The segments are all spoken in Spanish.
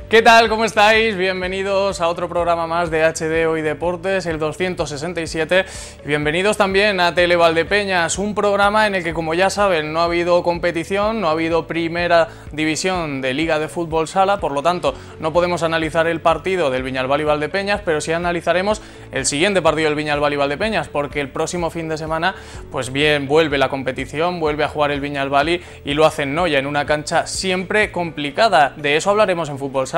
¿Qué tal? ¿Cómo estáis? Bienvenidos a otro programa más de HD Hoy Deportes, el 267. Bienvenidos también a Tele Valdepeñas, un programa en el que, como ya saben, no ha habido competición, no ha habido primera división de Liga de Fútbol Sala, por lo tanto no podemos analizar el partido del Viñalbal y Valdepeñas, pero sí analizaremos el siguiente partido del Viñalbal y Valdepeñas, porque el próximo fin de semana, pues bien, vuelve la competición, vuelve a jugar el Viñalbal y lo hace en Noia, en una cancha siempre complicada. De eso hablaremos en Fútbol Sala.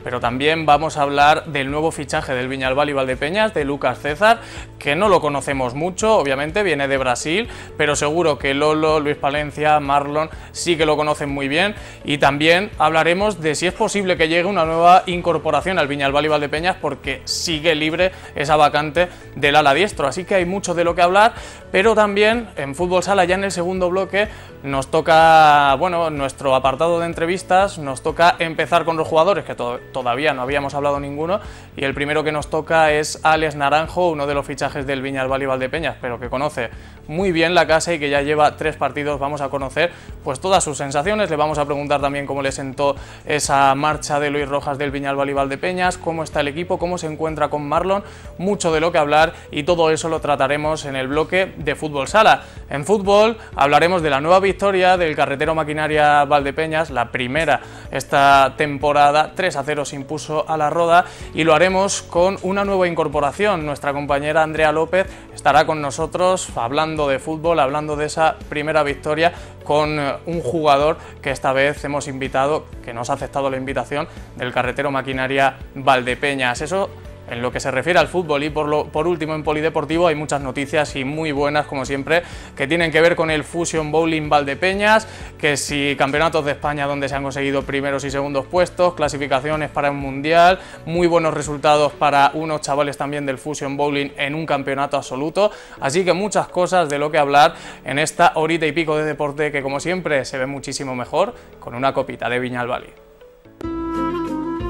Pero también vamos a hablar del nuevo fichaje del Viñalbal y Valdepeñas, de Lucas César, que no lo conocemos mucho, obviamente viene de Brasil, pero seguro que Lolo, Luis Palencia, Marlon sí que lo conocen muy bien, y también hablaremos de si es posible que llegue una nueva incorporación al Viñalbal y Valdepeñas, porque sigue libre esa vacante del ala diestro, así que hay mucho de lo que hablar, pero también en Fútbol Sala, ya en el segundo bloque, nos toca, bueno, nuestro apartado de entrevistas, nos toca empezar con los jugadores, que todavía no habíamos hablado ninguno, y el primero que nos toca es Alex Naranjo, uno de los fichajes del Viñalbal y Valdepeñas, pero que conoce muy bien la casa y que ya lleva 3 partidos. Vamos a conocer pues todas sus sensaciones, le vamos a preguntar también cómo le sentó esa marcha de Luis Rojas del Viñalbal y Valdepeñas, cómo está el equipo, cómo se encuentra con Marlon, mucho de lo que hablar, y todo eso lo trataremos en el bloque de Fútbol Sala. En fútbol hablaremos de la nueva victoria del Carretero Maquinaria Valdepeñas, la primera esta temporada, 3-0 se impuso a la Roda, y lo haremos con una nueva incorporación. Nuestra compañera Andrea López estará con nosotros hablando de fútbol, hablando de esa primera victoria con un jugador que esta vez hemos invitado, que nos ha aceptado la invitación, del Carretero Maquinaria Valdepeñas. Eso en lo que se refiere al fútbol, y por último en polideportivo hay muchas noticias y muy buenas como siempre, que tienen que ver con el Fusion Bowling Valdepeñas, que si campeonatos de España donde se han conseguido primeros y segundos puestos, clasificaciones para un mundial, muy buenos resultados para unos chavales también del Fusion Bowling en un campeonato absoluto, así que muchas cosas de lo que hablar en esta horita y pico de deporte que, como siempre, se ve muchísimo mejor con una copita de Viñalbal.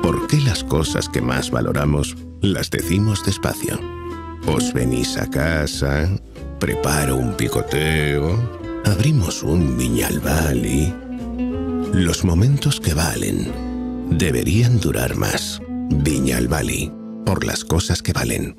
¿Por qué las cosas que más valoramos las decimos despacio? Os venís a casa, preparo un picoteo, abrimos un Viñalbal y... Los momentos que valen deberían durar más. Viñalbal, por las cosas que valen.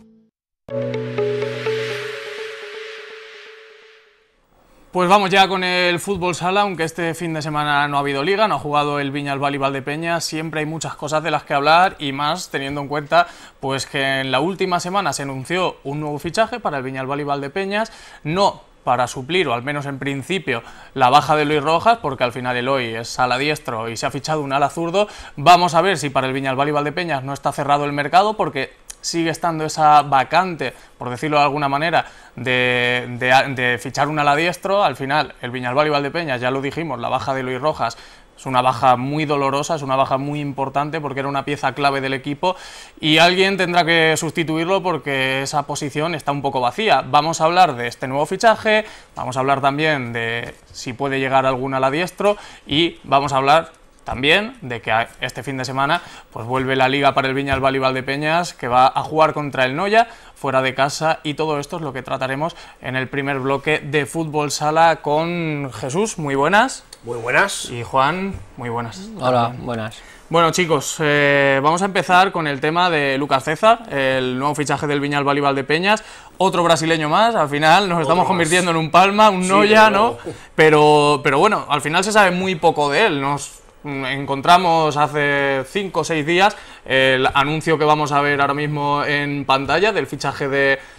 Pues vamos ya con el Fútbol Sala, aunque este fin de semana no ha habido liga, no ha jugado el Viñalbal y Valdepeñas, siempre hay muchas cosas de las que hablar, y más teniendo en cuenta pues que en la última semana se anunció un nuevo fichaje para el Viñalbal y Valdepeñas, no para suplir, o al menos en principio, la baja de Luis Rojas, porque al final el hoy es ala diestro y se ha fichado un ala zurdo. Vamos a ver si para el Viñalbal y Valdepeñas no está cerrado el mercado, porque sigue estando esa vacante, por decirlo de alguna manera, de fichar un ala diestro. Al final, el Viñalbal y Valdepeñas, ya lo dijimos, la baja de Luis Rojas es una baja muy dolorosa, es una baja muy importante, porque era una pieza clave del equipo, y alguien tendrá que sustituirlo porque esa posición está un poco vacía. Vamos a hablar de este nuevo fichaje, vamos a hablar también de si puede llegar algún ala diestro, y vamos a hablar también de que este fin de semana pues vuelve la liga para el Viñalbal y Valdepeñas, que va a jugar contra el Noia fuera de casa, y todo esto es lo que trataremos en el primer bloque de Fútbol Sala con Jesús. Muy buenas. Muy buenas. Y Juan, muy buenas. Hola, buenas. Bueno, chicos, vamos a empezar con el tema de Lucas César, el nuevo fichaje del Viñalbal y Valdepeñas, otro brasileño más. Al final nos estamos convirtiendo en un Palma, un Noia, ¿no? Pero bueno, al final se sabe muy poco de él. Nos encontramos hace 5 o 6 días el anuncio que vamos a ver ahora mismo en pantalla del fichaje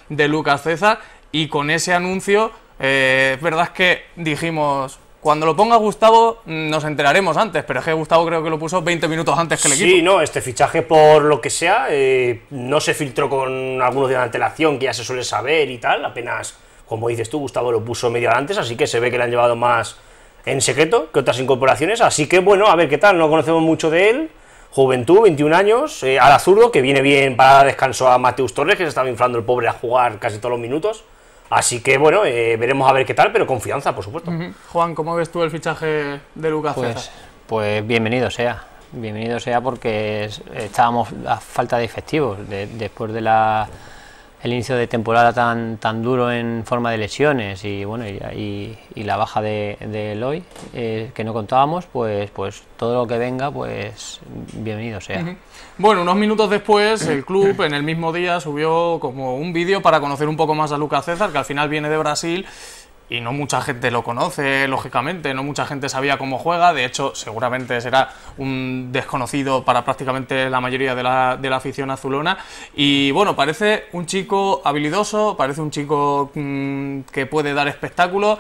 de Lucas César, y con ese anuncio es verdad que dijimos, cuando lo ponga Gustavo nos enteraremos antes, pero es que Gustavo creo que lo puso 20 minutos antes que el equipo. Sí, no, este fichaje, por lo que sea, no se filtró con algunos días de antelación, que ya se suele saber y tal, apenas, como dices tú, Gustavo lo puso medio antes, así que se ve que le han llevado más en secreto que otras incorporaciones, así que bueno, a ver qué tal. No conocemos mucho de él, juventud, 21 años, ala zurdo, que viene bien para dar descanso a Mateus Torres, que se estaba inflando el pobre a jugar casi todos los minutos, así que bueno, veremos a ver qué tal, pero confianza, por supuesto. Juan, ¿cómo ves tú el fichaje de Lucas César? Pues bienvenido sea porque estábamos a falta de efectivos, después de la el inicio de temporada tan duro en forma de lesiones y bueno y la baja de Eloy, que no contábamos, pues todo lo que venga, pues bienvenido sea. Bueno, unos minutos después el club en el mismo día subió como un vídeo para conocer un poco más a Lucas César, que al final viene de Brasil y no mucha gente lo conoce, lógicamente, no mucha gente sabía cómo juega, de hecho seguramente será un desconocido para prácticamente la mayoría de la afición azulona, y bueno, parece un chico habilidoso, parece un chico que puede dar espectáculo.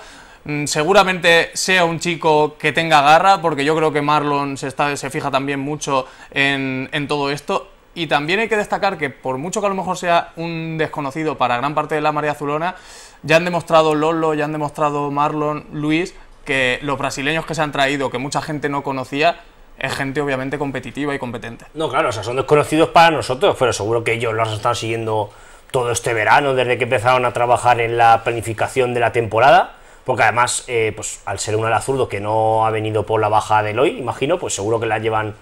Seguramente sea un chico que tenga garra, porque yo creo que Marlon se fija también mucho en todo esto. Y también hay que destacar que por mucho que a lo mejor sea un desconocido para gran parte de la marea azulona, ya han demostrado Lolo, ya han demostrado Marlon, Luis, que los brasileños que se han traído, que mucha gente no conocía, es gente obviamente competitiva y competente. No, claro, o sea, son desconocidos para nosotros, pero seguro que ellos los han estado siguiendo todo este verano, desde que empezaron a trabajar en la planificación de la temporada, porque además, pues al ser un ala zurdo que no ha venido por la baja de Eloy, imagino, pues seguro que la llevan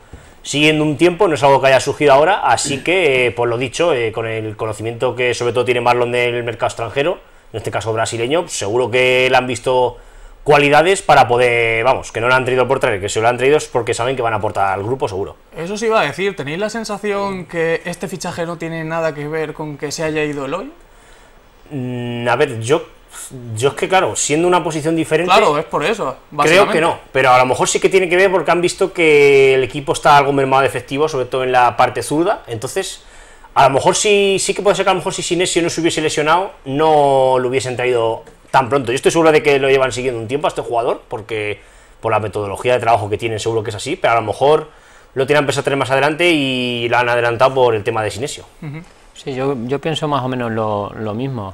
siguiendo un tiempo, no es algo que haya surgido ahora, así que, por lo dicho, con el conocimiento que sobre todo tiene Marlon del mercado extranjero, en este caso brasileño, pues seguro que le han visto cualidades para poder, vamos, que no le han traído por traer, que si lo han traído es porque saben que van a aportar al grupo, seguro. Eso sí iba a decir, ¿tenéis la sensación que este fichaje no tiene nada que ver con que se haya ido Eloy? A ver, yo es que claro, siendo una posición diferente... Claro, es por eso, creo que no, pero a lo mejor sí que tiene que ver porque han visto que el equipo está algo mermado de efectivo, sobre todo en la parte zurda, entonces a lo mejor sí que puede ser que a lo mejor si Sinesio no se hubiese lesionado, no lo hubiesen traído tan pronto. Yo estoy seguro de que lo llevan siguiendo un tiempo a este jugador, porque por la metodología de trabajo que tienen seguro que es así, pero a lo mejor lo tienen pensado tener más adelante y lo han adelantado por el tema de Sinesio. Sí, yo pienso más o menos lo mismo.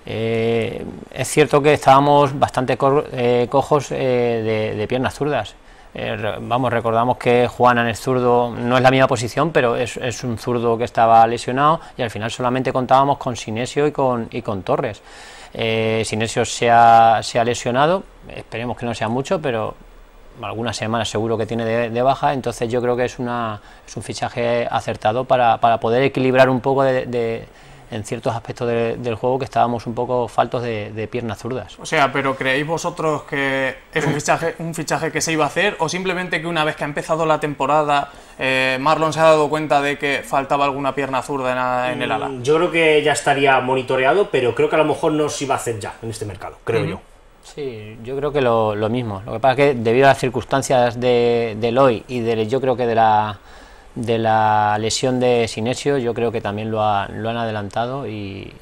Es cierto que estábamos bastante cojos de piernas zurdas. Recordamos que Juanan es zurdo, no es la misma posición, pero es un zurdo que estaba lesionado y al final solamente contábamos con Sinesio y con Torres. Sinesio se ha lesionado, esperemos que no sea mucho, pero algunas semanas seguro que tiene de baja, entonces yo creo que es un fichaje acertado para poder equilibrar un poco en ciertos aspectos del juego que estábamos un poco faltos de piernas zurdas. O sea, ¿pero creéis vosotros que es un fichaje que se iba a hacer o simplemente que una vez que ha empezado la temporada Marlon se ha dado cuenta de que faltaba alguna pierna zurda en el ala? Yo creo que ya estaría monitoreado, pero creo que a lo mejor no se iba a hacer ya en este mercado, creo yo. Sí, yo creo que lo mismo. Lo que pasa es que debido a las circunstancias de Eloy y yo creo que de la lesión de Sinesio, yo creo que también lo han adelantado y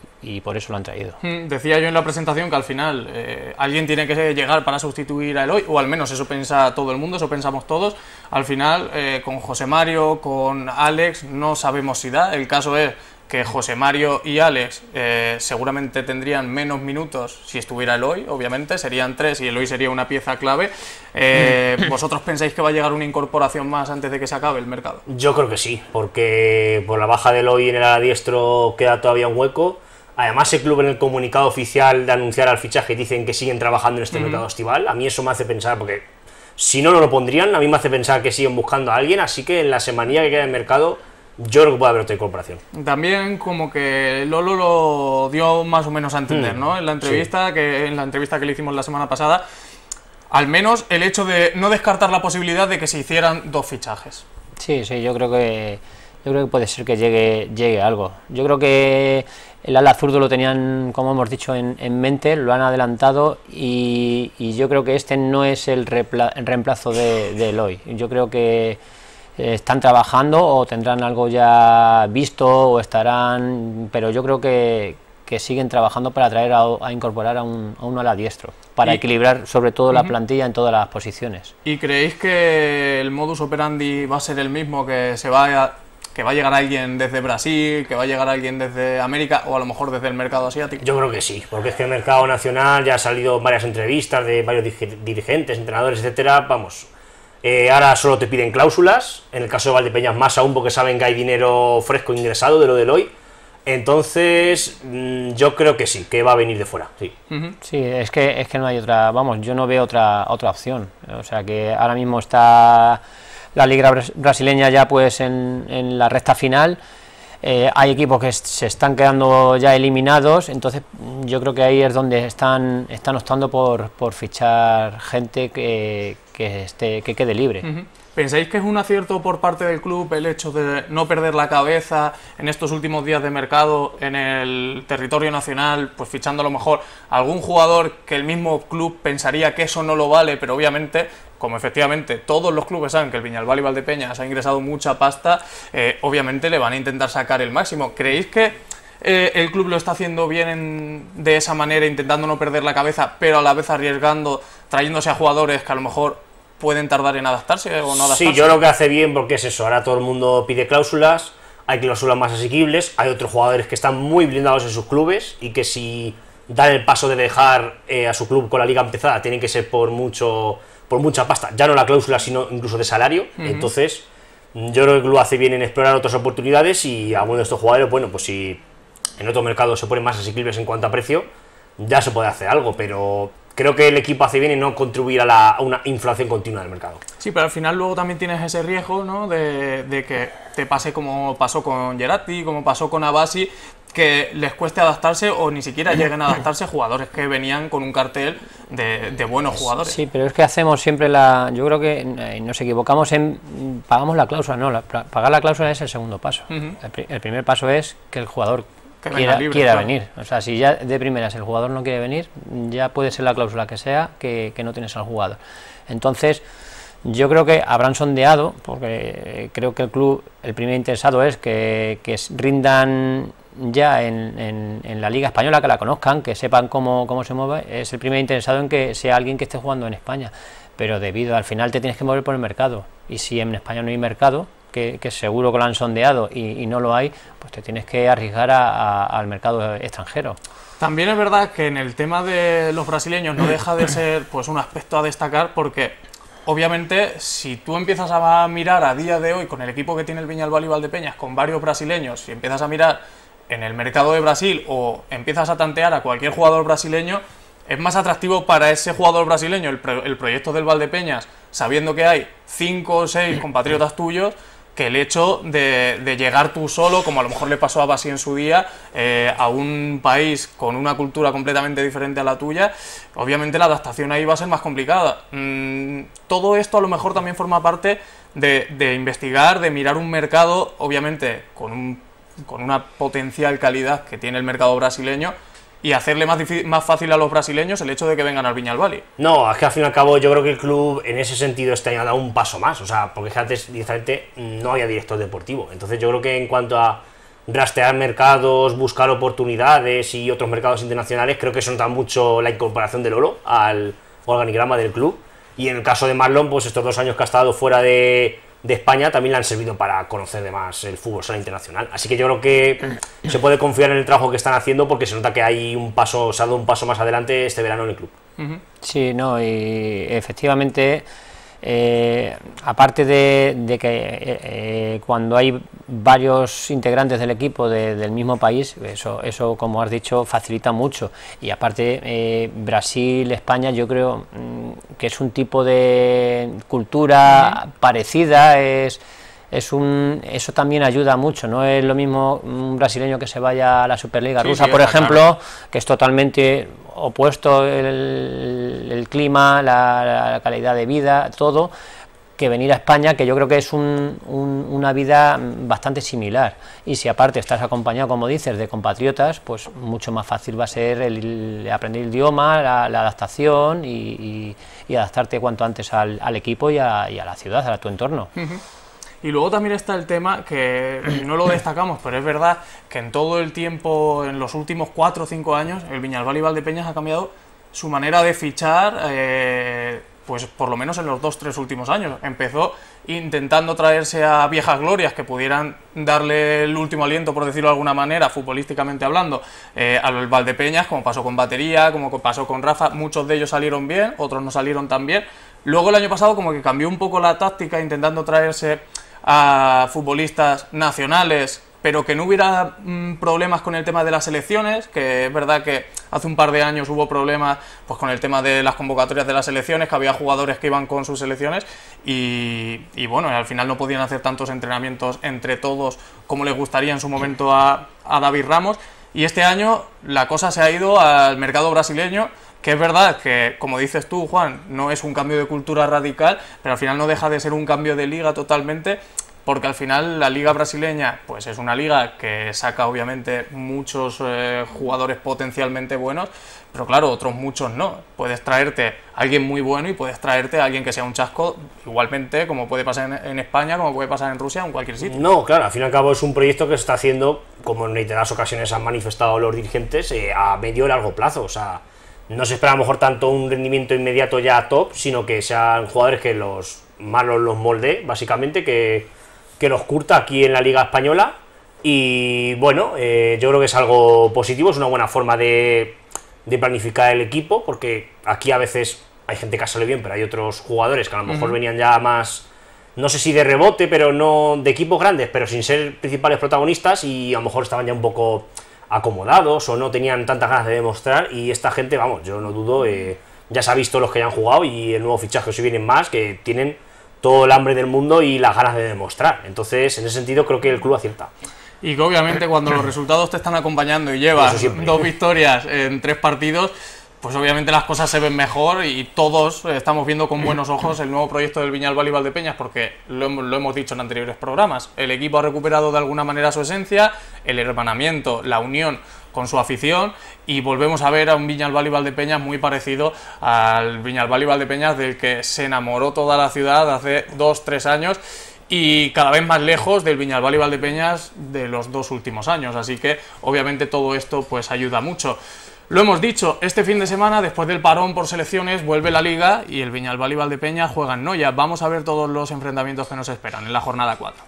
por eso lo han traído. Decía yo en la presentación que al final alguien tiene que llegar para sustituir a Eloy, o al menos eso piensa todo el mundo, eso pensamos todos. Al final, con José Mario, con Alex, no sabemos si da. El caso es que José Mario y Alex seguramente tendrían menos minutos si estuviera Eloy, obviamente, serían 3 y Eloy sería una pieza clave. ¿Vosotros pensáis que va a llegar una incorporación más antes de que se acabe el mercado? Yo creo que sí, porque por la baja de Eloy en el ala diestro queda todavía un hueco. Además, el club en el comunicado oficial de anunciar al fichaje dicen que siguen trabajando en este mercado estival. A mí eso me hace pensar, porque si no lo pondrían, a mí me hace pensar que siguen buscando a alguien, así que en la semanilla que queda en el mercado yo creo que puede haber otra incorporación. También como que Lolo lo dio más o menos a entender, ¿no? En la entrevista, en la entrevista que le hicimos la semana pasada, al menos el hecho de no descartar la posibilidad de que se hicieran 2 fichajes. Sí, yo creo que puede ser que llegue algo. Yo creo que el ala zurdo lo tenían, como hemos dicho, en mente, lo han adelantado y yo creo que este no es el reemplazo de Eloy. Yo creo que están trabajando o tendrán algo ya visto o estarán, pero yo creo que siguen trabajando para traer a incorporar a un ala diestro, para equilibrar sobre todo la plantilla en todas las posiciones. ¿Y creéis que el modus operandi va a ser el mismo, que va a llegar alguien desde Brasil, que va a llegar alguien desde América o a lo mejor desde el mercado asiático? Yo creo que sí, porque es que el mercado nacional ya ha salido varias entrevistas de varios dirigentes, entrenadores, etcétera, vamos. Ahora solo te piden cláusulas, en el caso de Valdepeñas más aún porque saben que hay dinero fresco ingresado de lo de Eloy, entonces yo creo que sí, que va a venir de fuera, sí. Sí, es que no hay otra, vamos, yo no veo otra opción, o sea que ahora mismo está la liga brasileña ya pues en la recta final, hay equipos que se están quedando ya eliminados, entonces yo creo que ahí es donde están optando por fichar gente que quede libre. ¿Pensáis que es un acierto por parte del club el hecho de no perder la cabeza en estos últimos días de mercado en el territorio nacional, pues fichando a lo mejor algún jugador que el mismo club pensaría que eso no lo vale, pero obviamente, como efectivamente todos los clubes saben que el Viñalbal y Valdepeñas ha ingresado mucha pasta, obviamente le van a intentar sacar el máximo? ¿Creéis que el club lo está haciendo bien de esa manera, intentando no perder la cabeza, pero a la vez arriesgando, trayéndose a jugadores que a lo mejor pueden tardar en adaptarse o no adaptarse? Sí, yo creo que hace bien, porque es eso, ahora todo el mundo pide cláusulas, hay cláusulas más asequibles, hay otros jugadores que están muy blindados en sus clubes y que si dan el paso de dejar a su club con la liga empezada tienen que ser por mucha pasta, ya no la cláusula sino incluso de salario. Entonces yo creo que el club hace bien en explorar otras oportunidades, y algunos de estos jugadores, bueno, pues si en otro mercado se ponen más asequibles en cuanto a precio, ya se puede hacer algo, pero creo que el equipo hace bien en no contribuir a una inflación continua del mercado. Sí, pero al final luego también tienes ese riesgo, ¿no?, de que te pase como pasó con Gerati, como pasó con Abasi, que les cueste adaptarse o ni siquiera lleguen a adaptarse jugadores que venían con un cartel de buenos jugadores. Sí, pero es que hacemos siempre yo creo que nos equivocamos en pagamos la cláusula, no, pagar la cláusula es el segundo paso. El primer paso es que el jugador quiera venir. O sea, si ya de primeras el jugador no quiere venir, ya puede ser la cláusula que sea que no tienes al jugador. Entonces, yo creo que habrán sondeado, porque creo que el club, el primer interesado es que rindan ya en la Liga Española, que la conozcan, que sepan cómo se mueve. Es el primer interesado en que sea alguien que esté jugando en España, pero al final te tienes que mover por el mercado, y si en España no hay mercado, que seguro que lo han sondeado y no lo hay, pues te tienes que arriesgar al mercado extranjero. También es verdad que en el tema de los brasileños no deja de ser pues un aspecto a destacar, porque obviamente si tú empiezas a mirar a día de hoy con el equipo que tiene el Viñalbal y Valdepeñas, con varios brasileños, si empiezas a mirar en el mercado de Brasil o empiezas a tantear a cualquier jugador brasileño, es más atractivo para ese jugador brasileño el proyecto del Valdepeñas, sabiendo que hay 5 o 6 compatriotas tuyos, que el hecho de llegar tú solo, como a lo mejor le pasó a Basi en su día, a un país con una cultura completamente diferente a la tuya. Obviamente la adaptación ahí va a ser más complicada. Todo esto a lo mejor también forma parte de investigar, de mirar un mercado, obviamente con una potencial calidad que tiene el mercado brasileño, y hacerle más fácil a los brasileños el hecho de que vengan al Viñalbal. No, es que al fin y al cabo yo creo que el club en ese sentido este año ha dado un paso más, o sea, porque antes directamente no había director deportivo. Entonces yo creo que en cuanto a rastrear mercados, buscar oportunidades y otros mercados internacionales, creo que eso nota mucho la incorporación de Lolo al organigrama del club. Y en el caso de Marlon, pues estos 2 años que ha estado fuera de España también le han servido para conocer de más el fútbol sala internacional. Así que yo creo que se puede confiar en el trabajo que están haciendo, porque se nota que hay se ha dado un paso más adelante este verano en el club. Sí, no, y efectivamente, aparte de que cuando hay varios integrantes del equipo del mismo país, eso como has dicho facilita mucho. Y aparte Brasil, España, yo creo que es un tipo de cultura parecida, eso también ayuda mucho. No es lo mismo un brasileño que se vaya a la Superliga rusa, por ejemplo, claro, que es totalmente opuesto el clima, la calidad de vida, todo, que venir a España, que yo creo que es una vida bastante similar. Y si aparte estás acompañado, como dices, de compatriotas, pues mucho más fácil va a ser el aprender el idioma, la adaptación y adaptarte cuanto antes al equipo y a la ciudad, a tu entorno. Y luego también está el tema que no lo destacamos, pero es verdad que en todo el tiempo, en los últimos 4 o 5 años, el Viñalbal y Valdepeñas ha cambiado su manera de fichar, pues por lo menos en los 2 o 3 últimos años. Empezó intentando traerse a viejas glorias que pudieran darle el último aliento, por decirlo de alguna manera, futbolísticamente hablando, a los Valdepeñas, como pasó con Batería, como pasó con Rafa. Muchos de ellos salieron bien, otros no salieron tan bien. Luego el año pasado como que cambió un poco la táctica, intentando traerse a futbolistas nacionales, pero que no hubiera problemas con el tema de las selecciones, que es verdad que hace un par de años hubo problemas pues con el tema de las convocatorias de las selecciones, que había jugadores que iban con sus selecciones, y bueno, al final no podían hacer tantos entrenamientos entre todos como les gustaría en su momento a David Ramos, y este año la cosa se ha ido al mercado brasileño, que es verdad que, como dices tú, Juan, no es un cambio de cultura radical, pero al final no deja de ser un cambio de liga totalmente, porque al final la liga brasileña pues es una liga que saca obviamente muchos jugadores potencialmente buenos, pero claro, otros muchos no. Puedes traerte a alguien muy bueno y puedes traerte a alguien que sea un chasco, igualmente como puede pasar en España, como puede pasar en Rusia o en cualquier sitio. No, claro, al fin y al cabo es un proyecto que se está haciendo, como en reiteradas ocasiones han manifestado los dirigentes, a medio y largo plazo. O sea, no se espera a lo mejor tanto un rendimiento inmediato ya top, sino que sean jugadores que los malos los molde, básicamente, que los curta aquí en la Liga Española. Y bueno, yo creo que es algo positivo, es una buena forma de planificar el equipo, porque aquí a veces hay gente que sale bien, pero hay otros jugadores que a lo mejor venían ya más, no sé si de rebote, pero no de equipos grandes, pero sin ser principales protagonistas, y a lo mejor estaban ya un poco acomodados o no tenían tantas ganas de demostrar, y esta gente, vamos, yo no dudo, ya se ha visto los que ya han jugado y el nuevo fichaje, si vienen más, que tienen todo el hambre del mundo y las ganas de demostrar. Entonces, en ese sentido, creo que el club acierta. Y que obviamente cuando los resultados te están acompañando y llevas 2 victorias en 3 partidos, pues obviamente las cosas se ven mejor, y todos estamos viendo con buenos ojos el nuevo proyecto del Viñalbal y Valdepeñas, porque lo hemos dicho en anteriores programas, el equipo ha recuperado de alguna manera su esencia, el hermanamiento, la unión con su afición, y volvemos a ver a un Viñalbal y Valdepeñas muy parecido al Viñalbal y Valdepeñas del que se enamoró toda la ciudad hace 2-3 años, y cada vez más lejos del Viñalbal y Valdepeñas de los 2 últimos años, así que obviamente todo esto pues ayuda mucho. Lo hemos dicho, este fin de semana, después del parón por selecciones, vuelve la Liga y el Viñalbal y Valdepeñas juegan Noia. Vamos a ver todos los enfrentamientos que nos esperan en la jornada 4.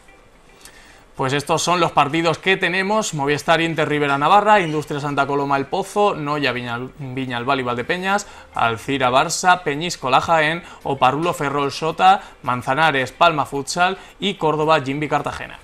Pues estos son los partidos que tenemos: Movistar Inter Rivera Navarra, Industria Santa Coloma El Pozo, Noia Viñalbal y Valdepeñas, Alcira Barça, Peñíscola Jaén, Oparrulo Ferrol Sota, Manzanares Palma Futsal y Córdoba Jimbi Cartagena.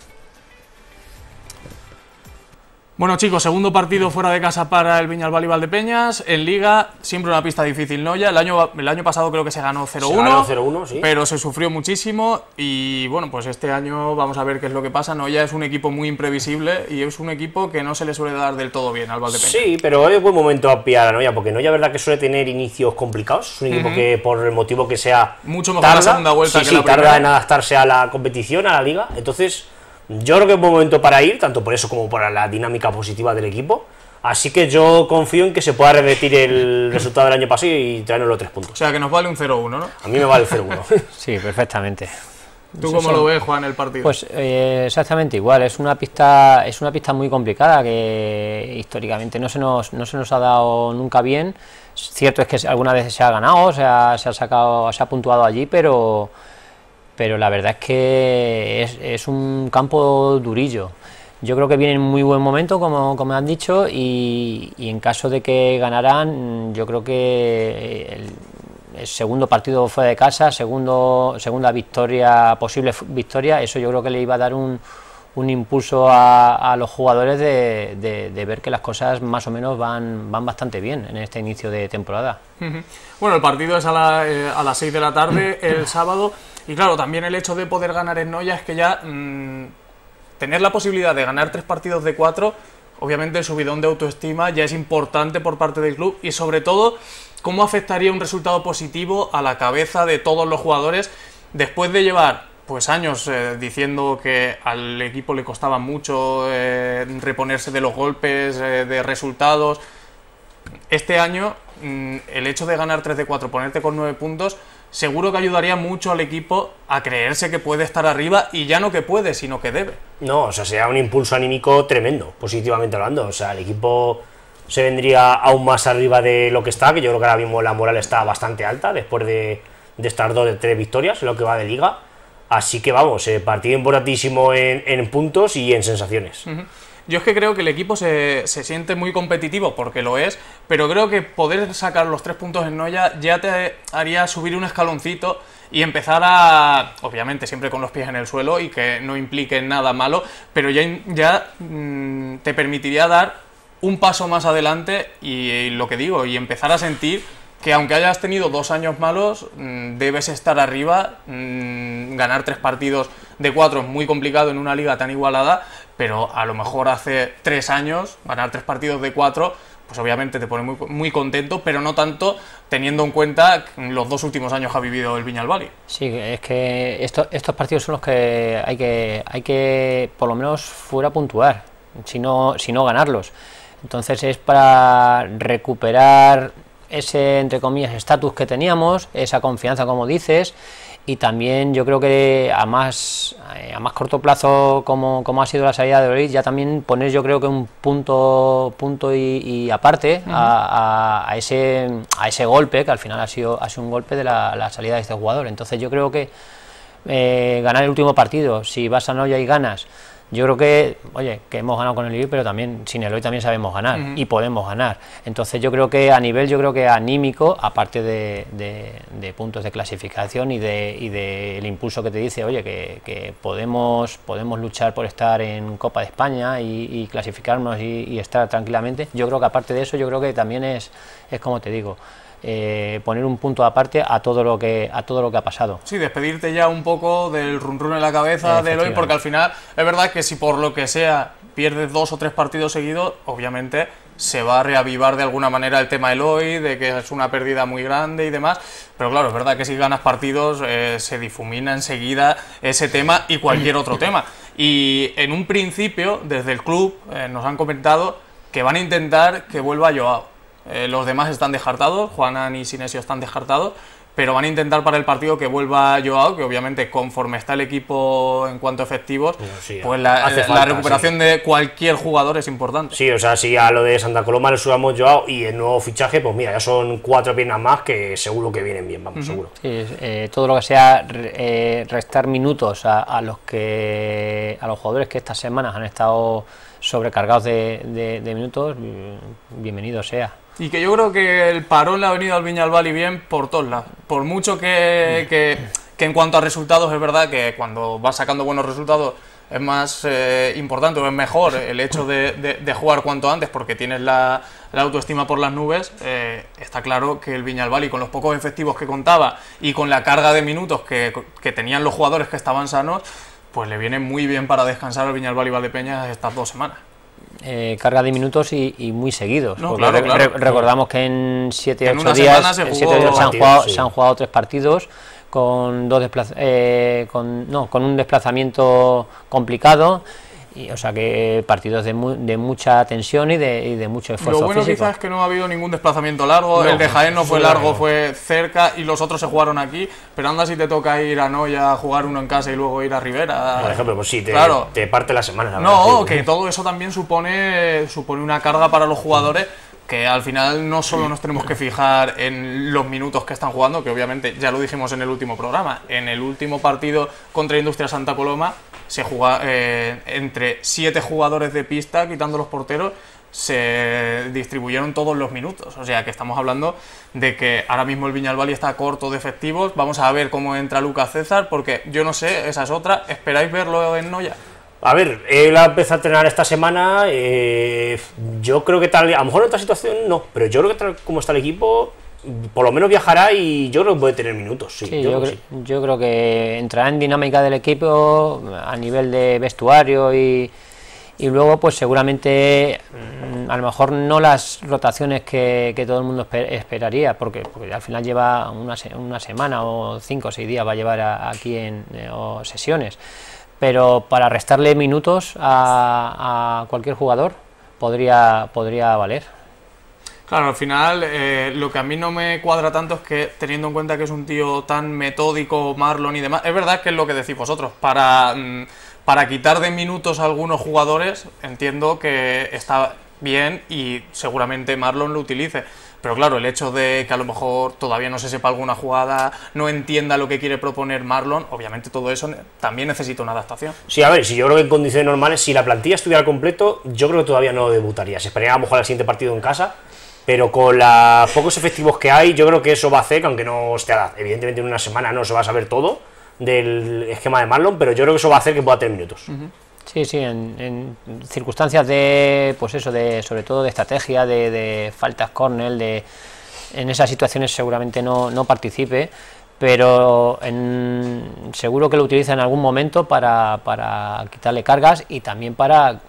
Bueno, chicos, segundo partido fuera de casa para el Viñalbal y Valdepeñas. En Liga, siempre una pista difícil Noia. El año pasado creo que se ganó 0-1, sí, pero se sufrió muchísimo. Y bueno, pues este año vamos a ver qué es lo que pasa. Noia es un equipo muy imprevisible y es un equipo que no se le suele dar del todo bien al Valdepeñas. Sí, pero es buen momento a pillar a Noia, porque Noia, verdad que suele tener inicios complicados. Es un equipo que, por el motivo que sea, mucho mejor la segunda vuelta que la primera. Tarda en adaptarse a la competición, a la Liga. Entonces, yo creo que es buen momento para ir, tanto por eso como por la dinámica positiva del equipo. Así que yo confío en que se pueda repetir el resultado del año pasado y traernos los 3 puntos. O sea, que nos vale un 0-1, ¿no? A mí me vale el 0-1. Sí, perfectamente. ¿Tú cómo lo ves, Juan, el partido? Pues exactamente igual. Es una pista muy complicada, que históricamente no se nos ha dado nunca bien. Cierto es que algunas veces se ha ganado, se ha puntuado allí, pero la verdad es que es un campo durillo. Yo creo que viene en muy buen momento, como han dicho, y en caso de que ganaran, yo creo que el segundo partido fuera de casa, segunda victoria, posible victoria, eso yo creo que le iba a dar un impulso a los jugadores de ver que las cosas más o menos van bastante bien en este inicio de temporada. Bueno, el partido es a las 6 de la tarde el sábado, y claro, también el hecho de poder ganar en Noia es que ya tener la posibilidad de ganar 3 partidos de 4, obviamente el subidón de autoestima ya es importante por parte del club, y sobre todo cómo afectaría un resultado positivo a la cabeza de todos los jugadores después de llevar pues años diciendo que al equipo le costaba mucho reponerse de los golpes, de resultados. Este año el hecho de ganar 3 de 4, ponerte con 9 puntos, seguro que ayudaría mucho al equipo a creerse que puede estar arriba, y ya no que puede, sino que debe. No, o sea, sería un impulso anímico tremendo, positivamente hablando. O sea, el equipo se vendría aún más arriba de lo que está, que yo creo que ahora mismo la moral está bastante alta, después de estas 2 de 3 victorias, en lo que va de Liga. Así que vamos, partido importantísimo en puntos y en sensaciones. Yo es que creo que el equipo se siente muy competitivo, porque lo es, pero creo que poder sacar los 3 puntos en Noia ya te haría subir un escaloncito y empezar a, obviamente siempre con los pies en el suelo y que no implique nada malo, pero ya te permitiría dar un paso más adelante y lo que digo, y empezar a sentir que aunque hayas tenido 2 años malos, debes estar arriba ganar 3 partidos de 4 es muy complicado en una liga tan igualada, pero a lo mejor hace 3 años ganar 3 partidos de 4, pues obviamente te pone muy, muy contento, pero no tanto teniendo en cuenta que los 2 últimos años ha vivido el Viñalbali. Sí, es que estos partidos son los que hay que por lo menos fuera puntuar, si no ganarlos. Entonces es para recuperar ese, entre comillas, estatus que teníamos, esa confianza, como dices, y también yo creo que a más corto plazo, como ha sido la salida de Loris, ya también poner, yo creo que un punto y aparte a ese golpe, que al final ha sido un golpe de la salida de este jugador. Entonces yo creo que ganar el último partido, si vas a Noya y ganas, yo creo que, oye, que hemos ganado con el Eloy, pero también sin el Eloy también sabemos ganar y podemos ganar. Entonces yo creo que a nivel, anímico, aparte de puntos de clasificación y del impulso que te dice, oye, que podemos luchar por estar en Copa de España y clasificarnos y estar tranquilamente, yo creo que aparte de eso, yo creo que también es como te digo, poner un punto aparte a todo lo que ha pasado. Sí, despedirte ya un poco del run run en la cabeza de Eloy, porque al final es verdad que si por lo que sea pierdes 2 o 3 partidos seguidos, obviamente se va a reavivar de alguna manera el tema Eloy, de que es una pérdida muy grande y demás, pero claro, es verdad que si ganas partidos se difumina enseguida ese tema y cualquier otro tema. Y en un principio, desde el club, nos han comentado que van a intentar que vuelva Joao. Los demás están descartados, Juanan y Sinesio están descartados, pero van a intentar para el partido que vuelva Joao, que obviamente conforme está el equipo en cuanto a efectivos, sí, pues la recuperación de cualquier jugador es importante. Sí, o sea, si a lo de Santa Coloma le sumamos Joao y el nuevo fichaje, pues mira, ya son 4 piernas más que seguro que vienen bien, vamos, seguro. Sí, todo lo que sea restar minutos a los jugadores que estas semanas han estado sobrecargados de minutos, bienvenido sea. Y que yo creo que el parón le ha venido al Viñalbali bien por todos lados. Por mucho que en cuanto a resultados es verdad que cuando vas sacando buenos resultados es más importante o es mejor el hecho de jugar cuanto antes porque tienes la autoestima por las nubes. Está claro que el Viñalbali, con los pocos efectivos que contaba y con la carga de minutos que tenían los jugadores que estaban sanos, pues le viene muy bien para descansar al Viñalbali Valdepeñas estas 2 semanas. Carga de minutos y muy seguidos, no, claro. Recordamos que en 7-8 días se han jugado 3 partidos con un desplazamiento complicado, y, o sea que partidos de mucha tensión y de mucho esfuerzo Lo bueno físico. Quizás es que no ha habido ningún desplazamiento largo, el de Jaén no fue largo, fue cerca y los otros se jugaron aquí, pero anda si te toca ir a Noya a jugar uno en casa y luego ir a Rivera. Por ejemplo, pues sí, te parte la semana. La no, verdad, que todo eso también supone una carga para los jugadores, que al final no solo nos tenemos que fijar en los minutos que están jugando, que obviamente ya lo dijimos en el último programa, en el último partido contra Industria Santa Coloma se juega entre 7 jugadores de pista, quitando los porteros, se distribuyeron todos los minutos, o sea que estamos hablando de que ahora mismo el Viñalbali está corto de efectivos. Vamos a ver cómo entra Lucas César, porque yo no sé, esa es otra. ¿Esperáis verlo en Noya? A ver, él ha empezado a entrenar esta semana, yo creo que tal, a lo mejor en otra situación no, pero yo creo que tal como está el equipo, por lo menos viajará y yo creo que puede tener minutos. Sí, yo creo que entrará en dinámica del equipo a nivel de vestuario y luego pues seguramente a lo mejor no las rotaciones que todo el mundo esperaría, porque al final lleva una semana o 5 o 6 días va a llevar aquí o sesiones, pero para restarle minutos a cualquier jugador podría valer. Claro, al final lo que a mí no me cuadra tanto es que, teniendo en cuenta que es un tío tan metódico, Marlon y demás, es verdad que es lo que decís vosotros, para quitar de minutos a algunos jugadores entiendo que está bien y seguramente Marlon lo utilice, pero claro, el hecho de que a lo mejor todavía no se sepa alguna jugada, no entienda lo que quiere proponer Marlon, obviamente todo eso también necesita una adaptación. Sí, a ver, si yo creo que en condiciones normales, si la plantilla estuviera al completo, yo creo que todavía no debutaría, se esperaría a lo mejor al siguiente partido en casa, pero con los pocos efectivos que hay, yo creo que eso va a hacer que, aunque no esté evidentemente en una semana no se va a saber todo del esquema de Marlon, pero yo creo que eso va a hacer que pueda tener minutos. Sí, en circunstancias de, pues eso, sobre todo de estrategia, de faltas córner, en esas situaciones seguramente no participe, pero seguro que lo utiliza en algún momento para quitarle cargas y también para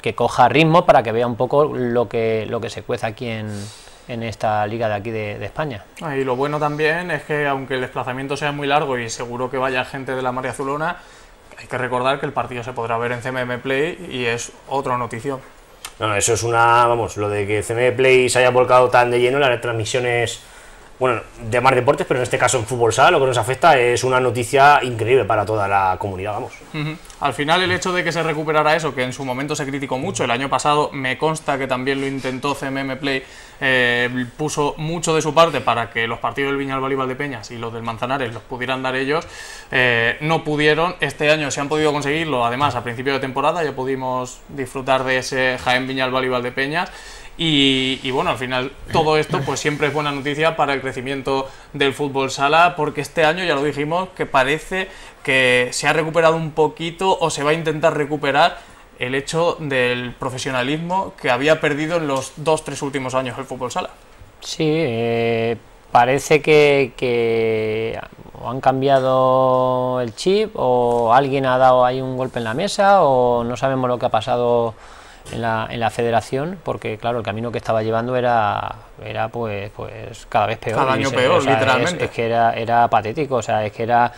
que coja ritmo, para que vea un poco lo que se cuece aquí en esta liga de aquí de España. Y lo bueno también es que, aunque el desplazamiento sea muy largo y seguro que vaya gente de la María Azulona, hay que recordar que el partido se podrá ver en CMM Play y es otra notición. No, eso es vamos, lo de que CMM Play se haya volcado tan de lleno en las transmisiones, bueno, de más deportes, pero en este caso en fútbol sala, lo que nos afecta es una noticia increíble para toda la comunidad, vamos. Al final, el hecho de que se recuperara eso, que en su momento se criticó mucho, el año pasado me consta que también lo intentó CMM Play, puso mucho de su parte para que los partidos del Viñalbal y Valdepeñas y los del Manzanares los pudieran dar ellos, no pudieron. Este año se han podido conseguirlo, además a principio de temporada ya pudimos disfrutar de ese Jaén Viñalbal y Valdepeñas. Y bueno, al final todo esto pues siempre es buena noticia para el crecimiento del fútbol sala, porque este año, ya lo dijimos, que parece que se ha recuperado un poquito o se va a intentar recuperar el hecho del profesionalismo que había perdido en los 2-3 últimos años el fútbol sala. Sí, parece que o han cambiado el chip o alguien ha dado ahí un golpe en la mesa o no sabemos lo que ha pasado en la federación, porque claro, el camino que estaba llevando era pues cada vez peor. Cada año peor, o sea, literalmente. Es que era patético, o sea, es que era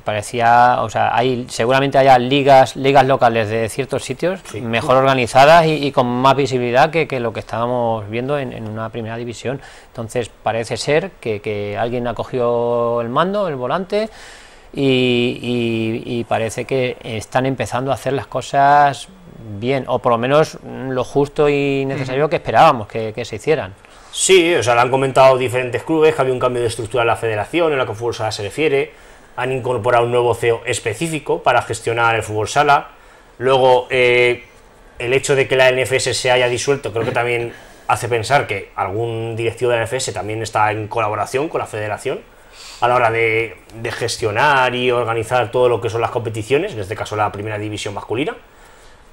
parecía, o sea, seguramente haya ligas locales de ciertos sitios, sí, mejor organizadas y con más visibilidad que lo que estábamos viendo en una primera división. Entonces parece ser que alguien ha cogido el mando, el volante, y parece que están empezando a hacer las cosas bien, o por lo menos lo justo y necesario que esperábamos que se hicieran. Sí, o sea, lo han comentado diferentes clubes, que había un cambio de estructura en la federación, en lo que fútbol sala se refiere, han incorporado un nuevo CEO específico para gestionar el fútbol sala. Luego, el hecho de que la NFS se haya disuelto, creo que también hace pensar que algún directivo de la NFS también está en colaboración con la federación a la hora de gestionar y organizar todo lo que son las competiciones, en este caso la primera división masculina.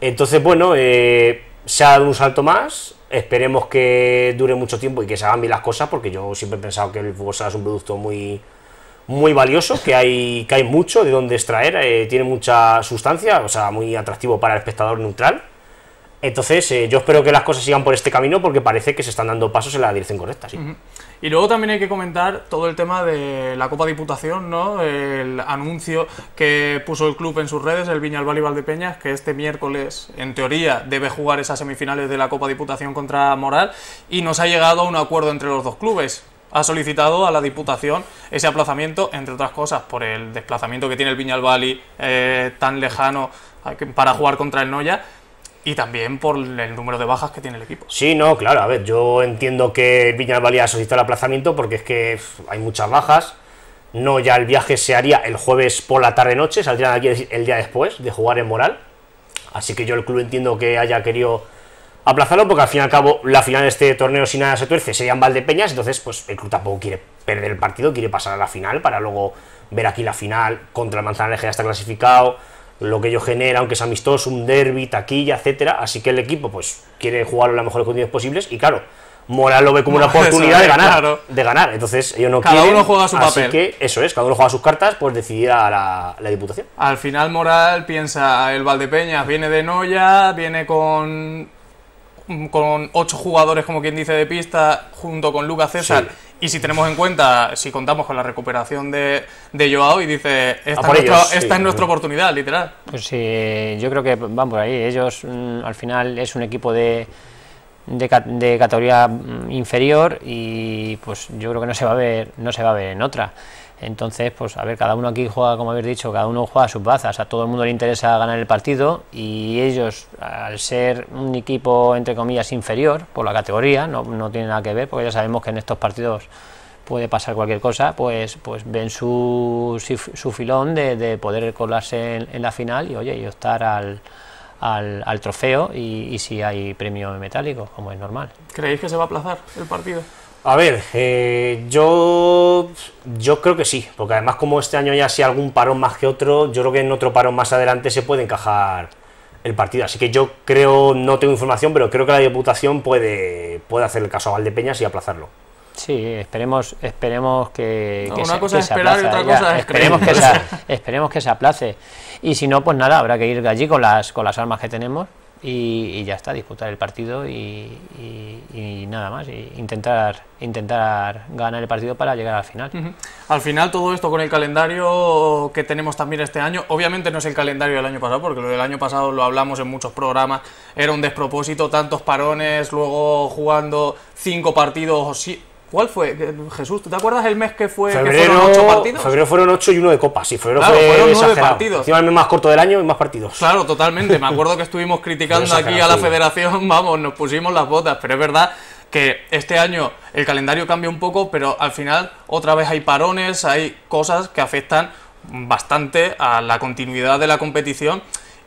Entonces, bueno, se ha dado un salto más, esperemos que dure mucho tiempo y que se hagan bien las cosas, porque yo siempre he pensado que el fútbol sala es un producto muy valioso, que hay mucho de donde extraer, tiene mucha sustancia, o sea, muy atractivo para el espectador neutral. Entonces, yo espero que las cosas sigan por este camino, porque parece que se están dando pasos en la dirección correcta, sí. Y luego también hay que comentar todo el tema de la Copa Diputación, ¿no? El anuncio que puso el club en sus redes, el Viñalbal y Valdepeñas, que este miércoles, en teoría, debe jugar esas semifinales de la Copa Diputación contra Moral, y nos ha llegado a un acuerdo entre los dos clubes. Ha solicitado a la Diputación ese aplazamiento, entre otras cosas, por el desplazamiento que tiene el Viñalbal tan lejano para jugar contra el Noya, y también por el número de bajas que tiene el equipo. Sí, no, claro, a ver, yo entiendo que el Viñalbal ha solicitado el aplazamiento porque es que hay muchas bajas. No, ya el viaje se haría el jueves por la tarde-noche, saldrían aquí el día después de jugar en Moral. Así que yo el club entiendo que haya querido aplazarlo, porque al fin y al cabo la final de este torneo, si nada se tuerce, sería en Valdepeñas. Entonces pues el club tampoco quiere perder el partido, quiere pasar a la final para luego ver aquí la final contra el Manzanares, que ya está clasificado, lo que ello genera, aunque es amistoso, un derbi, taquilla, etcétera. Así que el equipo pues quiere jugarlo en las mejores condiciones posibles, y claro, Moral lo ve como una oportunidad de ganar, claro, Entonces ellos no quieren, cada uno juega su papel. Así que eso es, cada uno juega sus cartas, pues decidir a la Diputación. Al final Moral piensa, el Valdepeñas viene de Noya, viene con 8 jugadores, como quien dice, de pista, junto con Lucas César, sí. Y si tenemos en cuenta, si contamos con la recuperación de Joao, y dice, esta es nuestra oportunidad, literal. Pues sí, yo creo que van por ahí. Ellos al final es un equipo de categoría inferior, y pues yo creo que no se va a ver en otra. Entonces, pues a ver, cada uno aquí juega, como habéis dicho, cada uno juega sus bazas, a todo el mundo le interesa ganar el partido, y ellos, al ser un equipo entre comillas inferior por la categoría, no tiene nada que ver, porque ya sabemos que en estos partidos puede pasar cualquier cosa, pues ven su filón de poder colarse en la final y, oye, y optar al trofeo, y si hay premio metálico, como es normal. ¿Creéis que se va a aplazar el partido? A ver, yo creo que sí, porque además, como este año ya sí algún parón más que otro, yo creo que en otro parón más adelante se puede encajar el partido. Así que yo creo, no tengo información, pero creo que la Diputación puede hacer el caso a Valdepeñas y aplazarlo. Sí, esperemos que una cosa que es se esperar aplace, y otra cosa es creer. esperemos que se aplace. Y si no, pues nada, habrá que ir allí con las armas que tenemos y ya está, disputar el partido y nada más, y intentar ganar el partido para llegar al final. Al final todo esto con el calendario que tenemos también este año, obviamente no es el calendario del año pasado, porque lo del año pasado lo hablamos en muchos programas, era un despropósito, tantos parones, luego jugando 5 partidos. ¿Cuál fue, Jesús? ¿Tú te acuerdas el mes que fue? Febrero, que fueron 8 partidos. Febrero fueron 8 y 1 de Copa, sí, febrero claro, fue fueron 9 exagerado. partidos. Encima el mes más corto del año y más partidos. Claro, totalmente. Me acuerdo que estuvimos criticando aquí a la federación, vamos, nos pusimos las botas, pero es verdad que este año el calendario cambia un poco, pero al final otra vez hay parones, hay cosas que afectan bastante a la continuidad de la competición.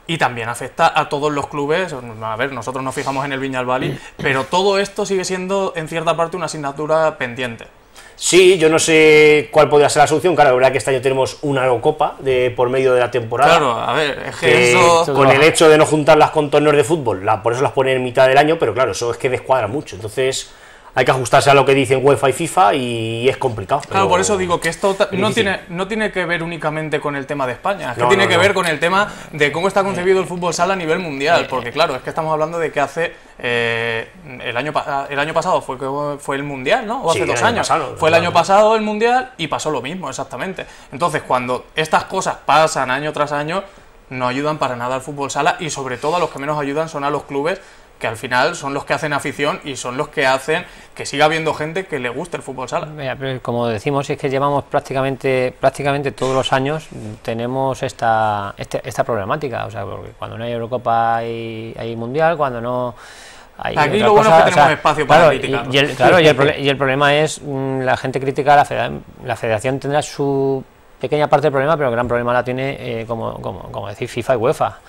Y también afecta a todos los clubes. A ver, nosotros nos fijamos en el Viñalbali, pero todo esto sigue siendo, en cierta parte, una asignatura pendiente. Sí, yo no sé cuál podría ser la solución. Claro, la verdad que este año tenemos una Eurocopa por medio de la temporada. Claro, a ver, es que eso... Con el hecho de no juntarlas con torneos de fútbol, por eso las ponen en mitad del año, pero claro, eso es que descuadra mucho. Entonces... hay que ajustarse a lo que dicen UEFA y FIFA y es complicado. Claro, por eso digo que esto no tiene que ver únicamente con el tema de España, es que tiene que ver con el tema de cómo está concebido el fútbol sala a nivel mundial, porque claro, es que estamos hablando de que hace el año pasado fue el Mundial, ¿no? O hace 2 años. Fue el año pasado el Mundial y pasó lo mismo, exactamente. Entonces, cuando estas cosas pasan año tras año, no ayudan para nada al fútbol sala y sobre todo a los que menos ayudan son a los clubes, que al final son los que hacen afición y son los que hacen que siga habiendo gente que le guste el fútbol sala. Pero como decimos, es que llevamos prácticamente todos los años tenemos esta problemática, o sea, porque cuando no hay Eurocopa hay Mundial, cuando no hay aquí otra lo bueno cosa, es que tenemos espacio para criticar. Y el problema es la gente critica a la federación tendrá su pequeña parte del problema, pero el gran problema la tiene como decir FIFA y UEFA.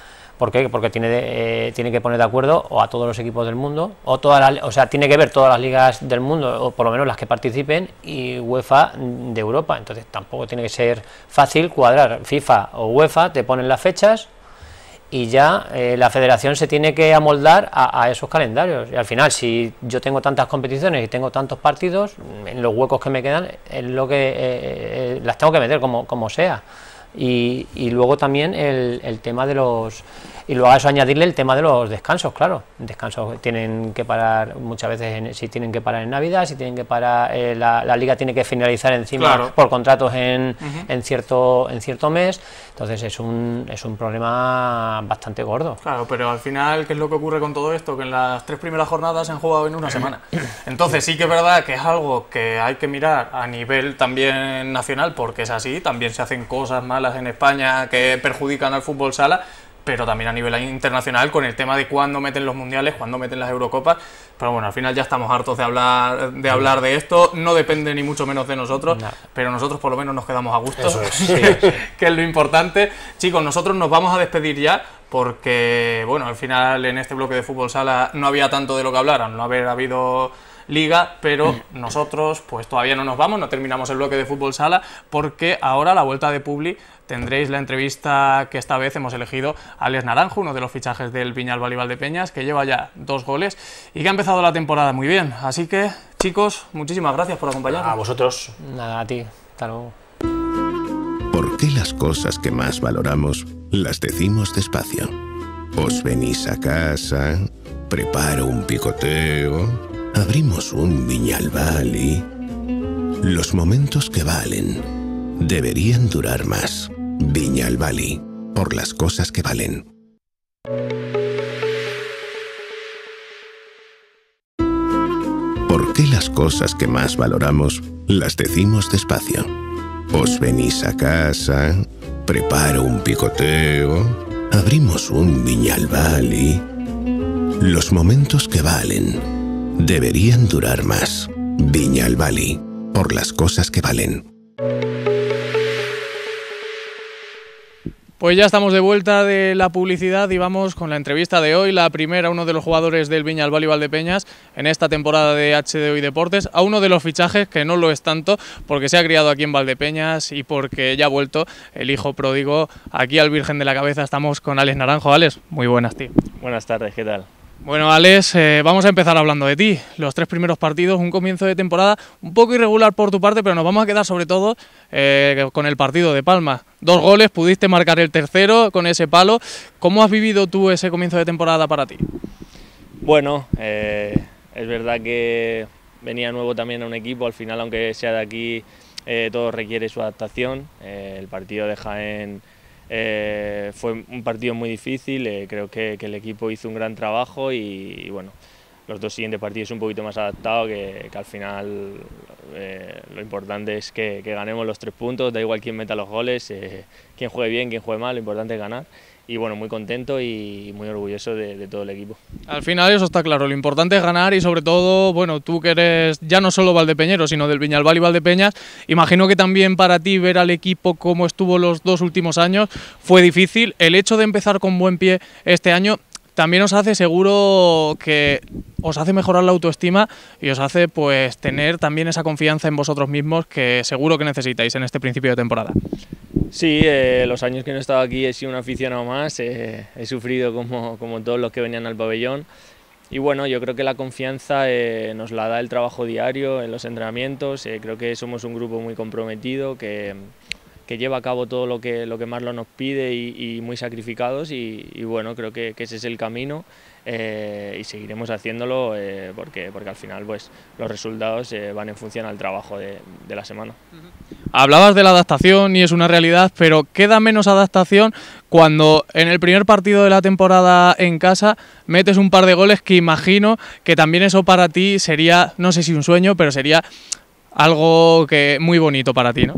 ¿Por qué? Porque tiene que poner de acuerdo o a todos los equipos del mundo, o sea, tiene que ver todas las ligas del mundo, o por lo menos las que participen, y UEFA de Europa. Entonces tampoco tiene que ser fácil cuadrar. FIFA o UEFA te ponen las fechas y ya la federación se tiene que amoldar a esos calendarios. Y al final, si yo tengo tantas competiciones y tengo tantos partidos, en los huecos que me quedan, es lo que las tengo que meter como sea. Y luego también el tema de los... Y luego a eso añadirle el tema de los descansos, claro. Descansos tienen que parar muchas veces, si tienen que parar en Navidad, si tienen que parar... la liga tiene que finalizar encima por contratos en cierto mes. Entonces es un problema bastante gordo. Claro, pero al final, ¿qué es lo que ocurre con todo esto? Que en las 3 primeras jornadas se han jugado en una semana. Entonces sí que es verdad que es algo que hay que mirar a nivel también nacional, porque es así, también se hacen cosas malas en España que perjudican al fútbol sala, pero también a nivel internacional con el tema de cuándo meten los mundiales, cuándo meten las Eurocopas. Pero bueno, al final ya estamos hartos de hablar de esto, no depende ni mucho menos de nosotros, pero nosotros por lo menos nos quedamos a gusto, eso es, que es lo importante. Chicos, nosotros nos vamos a despedir ya, porque bueno, al final en este bloque de fútbol sala no había tanto de lo que hablar, al no haber habido liga, pero nosotros pues todavía no nos vamos, no terminamos el bloque de fútbol sala, porque ahora a la vuelta de Publi tendréis la entrevista que esta vez hemos elegido a Alex Naranjo, uno de los fichajes del Viñalbali Valdepeñas, que lleva ya 2 goles y que ha empezado la temporada muy bien. Así que, chicos, muchísimas gracias por acompañarnos. A vosotros. Nada, a ti. Hasta luego. ¿Por qué las cosas que más valoramos las decimos despacio? Os venís a casa, preparo un picoteo, abrimos un Viñalbali. Los momentos que valen deberían durar más. Viñalbali, por las cosas que valen. ¿Por qué las cosas que más valoramos las decimos despacio? Os venís a casa, preparo un picoteo, abrimos un Viñalbali. Los momentos que valen deberían durar más. Viñalbali, por las cosas que valen. Pues ya estamos de vuelta de la publicidad y vamos con la entrevista de hoy, la primera a uno de los jugadores del Viñalbali Valdepeñas en esta temporada de HD Hoy Deportes, a uno de los fichajes que no lo es tanto porque se ha criado aquí en Valdepeñas y porque ya ha vuelto el hijo pródigo aquí al Virgen de la Cabeza. Estamos con Alex Naranjo. Alex, muy buenas, tío. Buenas tardes, ¿qué tal? Bueno, Alex, vamos a empezar hablando de ti. Los 3 primeros partidos, un comienzo de temporada un poco irregular por tu parte, pero nos vamos a quedar sobre todo con el partido de Palma. 2 goles, pudiste marcar el tercero con ese palo. ¿Cómo has vivido tú ese comienzo de temporada para ti? Bueno, es verdad que venía nuevo también a un equipo, al final aunque sea de aquí todo requiere su adaptación. El partido de Jaén fue un partido muy difícil, creo que el equipo hizo un gran trabajo y bueno, los 2 siguientes partidos un poquito más adaptados, que al final lo importante es que ganemos los 3 puntos, da igual quién meta los goles, quién juegue bien, quién juegue mal, lo importante es ganar. Y bueno, muy contento y muy orgulloso de todo el equipo. Al final eso está claro, lo importante es ganar y sobre todo, bueno, tú que eres ya no solo valdepeñero, sino del Viñalbal y Valdepeñas, imagino que también para ti ver al equipo como estuvo los 2 últimos años fue difícil. El hecho de empezar con buen pie este año también os hace, seguro que os hace mejorar la autoestima y os hace pues tener también esa confianza en vosotros mismos que seguro que necesitáis en este principio de temporada. Sí, los años que no he estado aquí he sido un aficionado más, he sufrido como todos los que venían al pabellón y bueno, yo creo que la confianza nos la da el trabajo diario en los entrenamientos, creo que somos un grupo muy comprometido, que lleva a cabo todo lo que Marlon nos pide y muy sacrificados y bueno, creo que ese es el camino y seguiremos haciéndolo porque al final pues los resultados van en función al trabajo de la semana. Hablabas de la adaptación y es una realidad, pero queda menos adaptación cuando en el primer partido de la temporada en casa metes un par de goles que imagino que también eso para ti sería, no sé si un sueño, pero sería algo que muy bonito para ti, ¿no?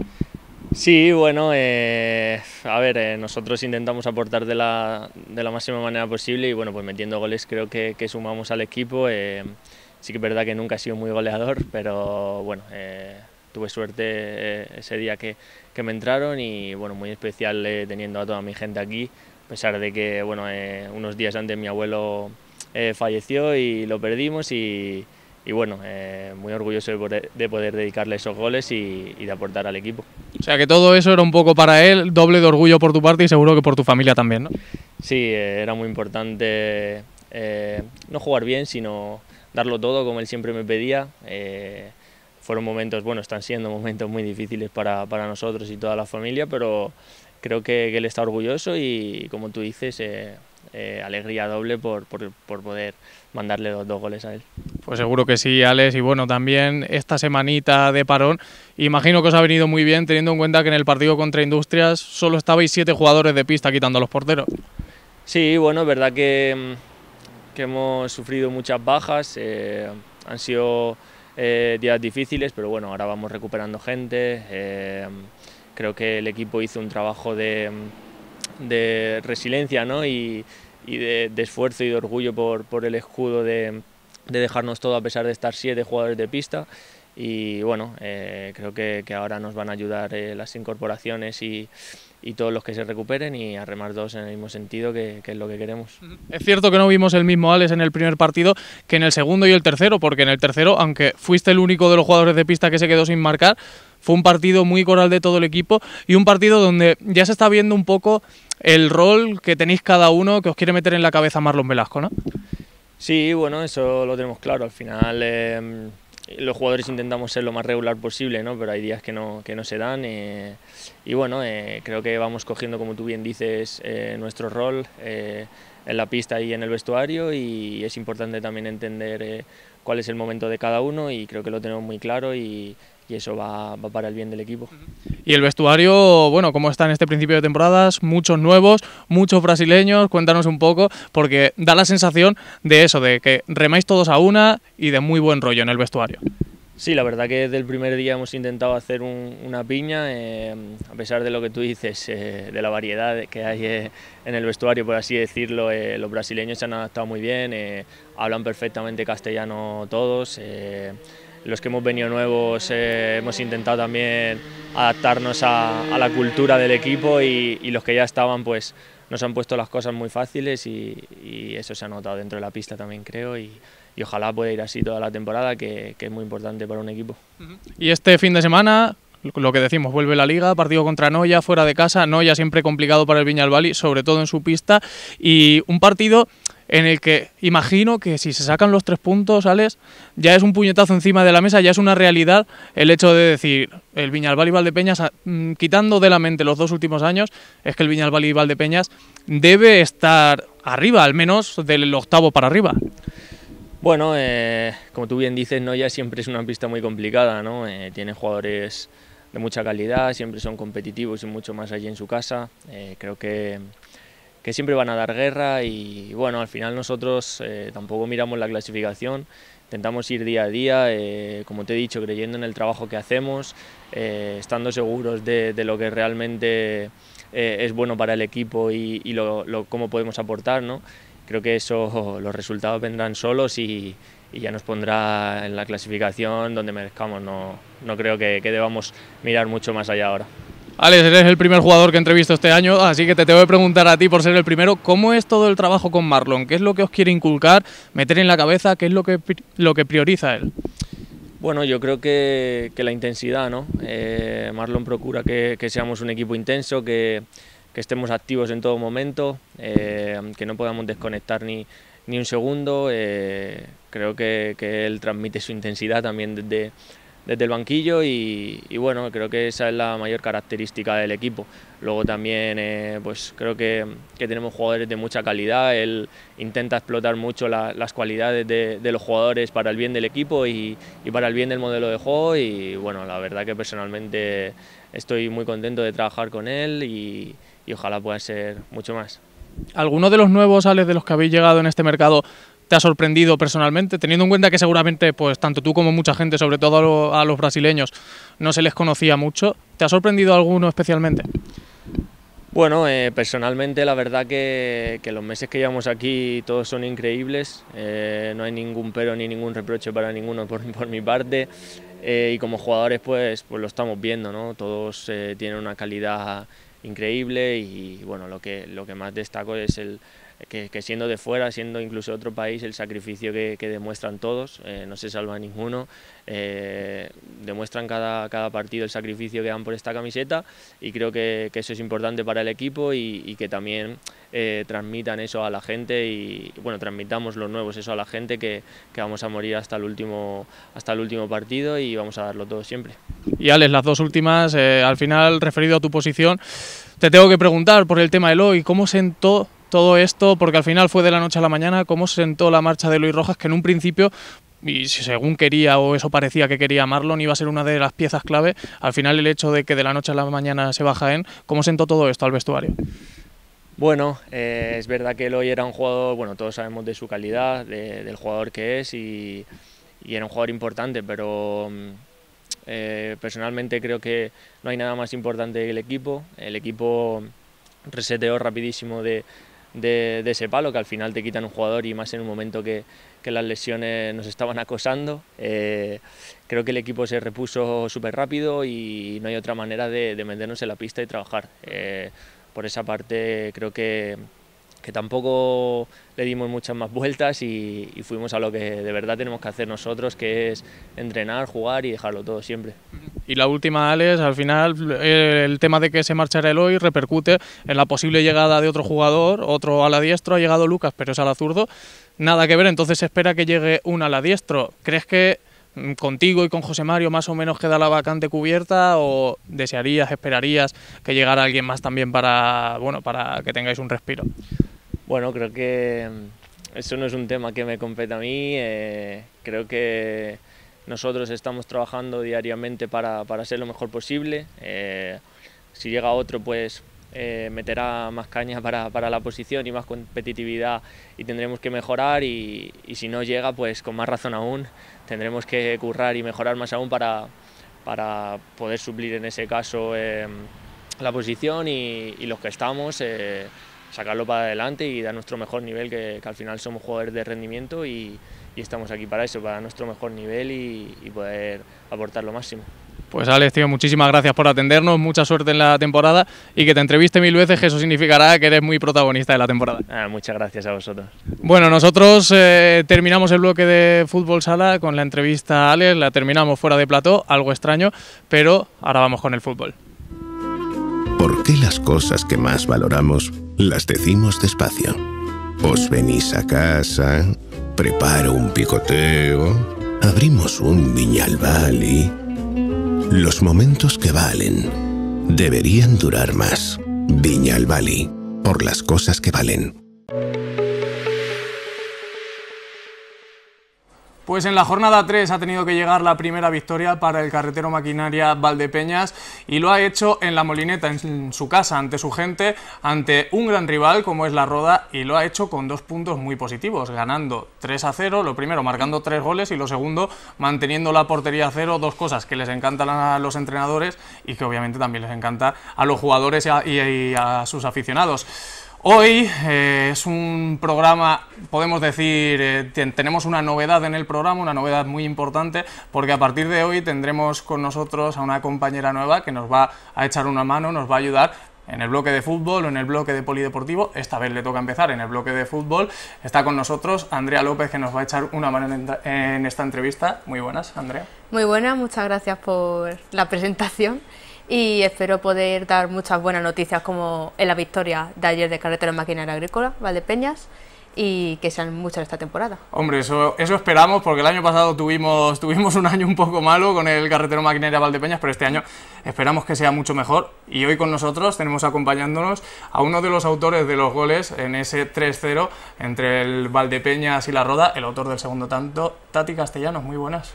Sí, bueno, a ver, nosotros intentamos aportar de la máxima manera posible y bueno, pues metiendo goles creo que sumamos al equipo. Sí que es verdad que nunca he sido muy goleador, pero bueno, tuve suerte ese día que me entraron y bueno, muy especial teniendo a toda mi gente aquí, a pesar de que bueno, unos días antes mi abuelo falleció y lo perdimos y bueno, muy orgulloso de poder dedicarle esos goles y de aportar al equipo. O sea que todo eso era un poco para él, doble de orgullo por tu parte y seguro que por tu familia también, ¿no? Sí, era muy importante no jugar bien, sino darlo todo como él siempre me pedía. Fueron momentos, bueno, están siendo momentos muy difíciles para nosotros y toda la familia, pero creo que él está orgulloso y como tú dices, alegría doble por poder mandarle los 2 goles a él. Pues seguro que sí, Alex, y bueno, también esta semanita de parón, imagino que os ha venido muy bien teniendo en cuenta que en el partido contra Industrias solo estabais 7 jugadores de pista quitando a los porteros. Sí, bueno, es verdad que hemos sufrido muchas bajas, han sido días difíciles, pero bueno, ahora vamos recuperando gente, creo que el equipo hizo un trabajo de resiliencia, ¿no? y de esfuerzo y de orgullo por el escudo de dejarnos todo a pesar de estar 7 jugadores de pista y bueno, creo que ahora nos van a ayudar las incorporaciones y todos los que se recuperen y a remar todos en el mismo sentido que es lo que queremos. Es cierto que no vimos el mismo Alex en el primer partido que en el segundo y el tercero, porque en el tercero, aunque fuiste el único de los jugadores de pista que se quedó sin marcar, fue un partido muy coral de todo el equipo y un partido donde ya se está viendo un poco el rol que tenéis cada uno que os quiere meter en la cabeza Marlon Velasco, ¿no? Sí, bueno, eso lo tenemos claro. Al final los jugadores intentamos ser lo más regular posible, ¿no? Pero hay días que no se dan y bueno, creo que vamos cogiendo, como tú bien dices, nuestro rol en la pista y en el vestuario y es importante también entender cuál es el momento de cada uno y creo que lo tenemos muy claro y eso va para el bien del equipo. Y el vestuario, bueno, ¿cómo está en este principio de temporadas? Muchos nuevos, muchos brasileños, cuéntanos un poco, porque da la sensación de eso, de que remáis todos a una y de muy buen rollo en el vestuario. Sí, la verdad que desde el primer día hemos intentado hacer una piña, a pesar de lo que tú dices, de la variedad que hay en el vestuario, por así decirlo, los brasileños se han adaptado muy bien, hablan perfectamente castellano todos. Los que hemos venido nuevos hemos intentado también adaptarnos a la cultura del equipo y los que ya estaban pues nos han puesto las cosas muy fáciles y eso se ha notado dentro de la pista también creo y ojalá pueda ir así toda la temporada que es muy importante para un equipo. Y este fin de semana, lo que decimos, vuelve la Liga, partido contra Noia, fuera de casa, Noia siempre complicado para el Viñalbal, sobre todo en su pista, y un partido en el que imagino que si se sacan los 3 puntos, Alex, ya es un puñetazo encima de la mesa, ya es una realidad el hecho de decir, el Viñalbal y Valdepeñas, quitando de la mente los 2 últimos años, es que el Viñalbal y Valdepeñas debe estar arriba, al menos del 8º para arriba. Bueno, como tú bien dices, Noia siempre es una pista muy complicada, ¿no? Tiene jugadores de mucha calidad, siempre son competitivos y mucho más allí en su casa. Creo que siempre van a dar guerra y bueno, al final nosotros tampoco miramos la clasificación, intentamos ir día a día, como te he dicho, creyendo en el trabajo que hacemos, estando seguros de lo que realmente es bueno para el equipo y cómo podemos aportar, ¿no? Creo que eso, los resultados vendrán solos y ya nos pondrá en la clasificación donde merezcamos, no creo que debamos mirar mucho más allá ahora. Alex, eres el primer jugador que entrevisto este año, así que te tengo que preguntar a ti por ser el primero, ¿cómo es todo el trabajo con Marlon? ¿Qué es lo que os quiere inculcar, meter en la cabeza? ¿Qué es lo que prioriza él? Bueno, yo creo que la intensidad, ¿no? Marlon procura que seamos un equipo intenso, que estemos activos en todo momento, que no podamos desconectar ni un segundo. Creo que él transmite su intensidad también desde el banquillo y bueno, creo que esa es la mayor característica del equipo. Luego también pues creo que tenemos jugadores de mucha calidad, él intenta explotar mucho las cualidades de los jugadores para el bien del equipo y para el bien del modelo de juego y bueno, la verdad que personalmente estoy muy contento de trabajar con él y ojalá pueda ser mucho más. ¿Alguno de los nuevos, Alex, de los que habéis llegado en este mercado te ha sorprendido personalmente, teniendo en cuenta que seguramente pues tanto tú como mucha gente, sobre todo a los brasileños, no se les conocía mucho? ¿Te ha sorprendido alguno especialmente? Bueno, personalmente la verdad que los meses que llevamos aquí todos son increíbles, no hay ningún pero ni ningún reproche para ninguno por mi parte y como jugadores pues lo estamos viendo, ¿no? Todos tienen una calidad increíble y bueno, lo que más destaco es que siendo de fuera, siendo incluso de otro país, el sacrificio que demuestran todos, no se salva ninguno, demuestran cada partido el sacrificio que dan por esta camiseta y creo que eso es importante para el equipo y que también transmitan eso a la gente y bueno, transmitamos los nuevos eso a la gente que vamos a morir hasta el último partido y vamos a darlo todo siempre. Y Alex, las 2 últimas, al final, referido a tu posición, te tengo que preguntar por el tema de Eloy, ¿cómo sentó todo esto? Porque al final fue de la noche a la mañana, ¿cómo sentó la marcha de Eloy Rojas, que en un principio, y según quería o eso parecía que quería Marlon, iba a ser una de las piezas clave? Al final el hecho de que de la noche a la mañana se va a Jaén, ¿cómo sentó todo esto al vestuario? Bueno, es verdad que Eloy era un jugador, bueno, todos sabemos de su calidad, del jugador que es y era un jugador importante, pero personalmente creo que no hay nada más importante que el equipo reseteó rapidísimo de ese palo, que al final te quitan un jugador y más en un momento que las lesiones nos estaban acosando. Creo que el equipo se repuso súper rápido y no hay otra manera de meternos en la pista y trabajar. Por esa parte creo que tampoco le dimos muchas más vueltas y fuimos a lo que de verdad tenemos que hacer nosotros, que es entrenar, jugar y dejarlo todo siempre. Y la última, Alex, al final el tema de que se marchara Eloy repercute en la posible llegada de otro jugador, otro ala diestro. Ha llegado Lucas, pero es ala zurdo, nada que ver, entonces se espera que llegue un ala diestro. ¿Crees que contigo y con José Mario más o menos queda la vacante cubierta o desearías, esperarías que llegara alguien más también para que tengáis un respiro? Bueno, creo que eso no es un tema que me compete a mí, creo que nosotros estamos trabajando diariamente para ser lo mejor posible. Si llega otro, pues meterá más caña para la posición y más competitividad y tendremos que mejorar y si no llega, pues con más razón aún tendremos que currar y mejorar más aún para poder suplir en ese caso la posición y los que estamos, sacarlo para adelante y dar nuestro mejor nivel, que al final somos jugadores de rendimiento y estamos aquí para eso, para nuestro mejor nivel y poder aportar lo máximo. Pues Alex, tío, muchísimas gracias por atendernos, mucha suerte en la temporada y que te entreviste 1000 veces, que eso significará que eres muy protagonista de la temporada. Muchas gracias a vosotros. Bueno, nosotros terminamos el bloque de Fútbol Sala con la entrevista a Alex, la terminamos fuera de plató, algo extraño, pero ahora vamos con el fútbol. ¿Por qué las cosas que más valoramos las decimos despacio? Os venís a casa, preparo un picoteo, abrimos un Viñalbal y... Los momentos que valen deberían durar más. Viñalbal, por las cosas que valen. Pues en la jornada 3 ha tenido que llegar la primera victoria para el Carretero Maquinaria Valdepeñas y lo ha hecho en La Molineta, en su casa, ante su gente, ante un gran rival como es la Roda, y lo ha hecho con 2 puntos muy positivos, ganando 3-0, lo primero marcando 3 goles y lo segundo manteniendo la portería a 0, 2 cosas que les encantan a los entrenadores y que obviamente también les encanta a los jugadores y a sus aficionados. Hoy es un programa, podemos decir, tenemos una novedad en el programa, una novedad muy importante, porque a partir de hoy tendremos con nosotros a una compañera nueva que nos va a echar una mano, nos va a ayudar en el bloque de fútbol o en el bloque de polideportivo. Esta vez le toca empezar en el bloque de fútbol. Está con nosotros Andrea López, que nos va a echar una mano en esta entrevista. Muy buenas, Andrea. Muy buenas, muchas gracias por la presentación. Y espero poder dar muchas buenas noticias como en la victoria de ayer de Carretero Maquinaria Agrícola Valdepeñas y que sean muchas esta temporada. Hombre, eso esperamos, porque el año pasado tuvimos un año un poco malo con el Carretero Maquinaria Valdepeñas, pero este año esperamos que sea mucho mejor. Y hoy con nosotros tenemos acompañándonos a uno de los autores de los goles en ese 3-0 entre el Valdepeñas y la Roda, el autor del segundo tanto, Tati Castellanos. Muy buenas.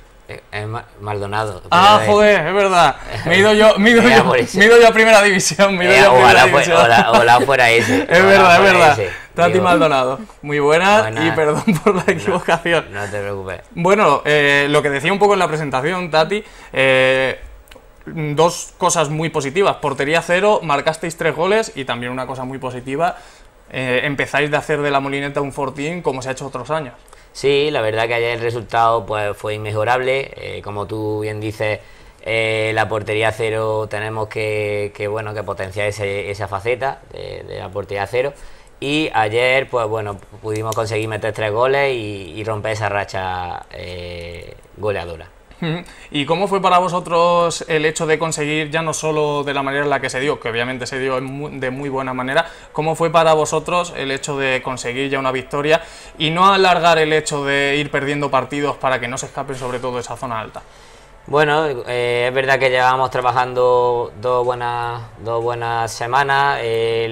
Maldonado. Ah, joder, es verdad. Me he ido yo a primera división. Ojalá fuera ese. Es verdad. Tati Maldonado. Muy buena y perdón por la equivocación. No te preocupes. Bueno, lo que decía un poco en la presentación, Tati, 2 cosas muy positivas. Portería 0, marcasteis 3 goles y también una cosa muy positiva, empezáis de hacer de La Molineta un fortín como se ha hecho otros años. Sí, la verdad que ayer el resultado pues fue inmejorable, como tú bien dices, la portería 0 tenemos que potenciar esa faceta de la portería 0, y ayer pues bueno, pudimos conseguir meter 3 goles y romper esa racha goleadora. ¿Y cómo fue para vosotros el hecho de conseguir, ya no solo de la manera en la que se dio, que obviamente se dio de muy buena manera, cómo fue para vosotros el hecho de conseguir ya una victoria y no alargar el hecho de ir perdiendo partidos para que no se escapen sobre todo de esa zona alta? Bueno, es verdad que llevábamos trabajando dos buenas semanas,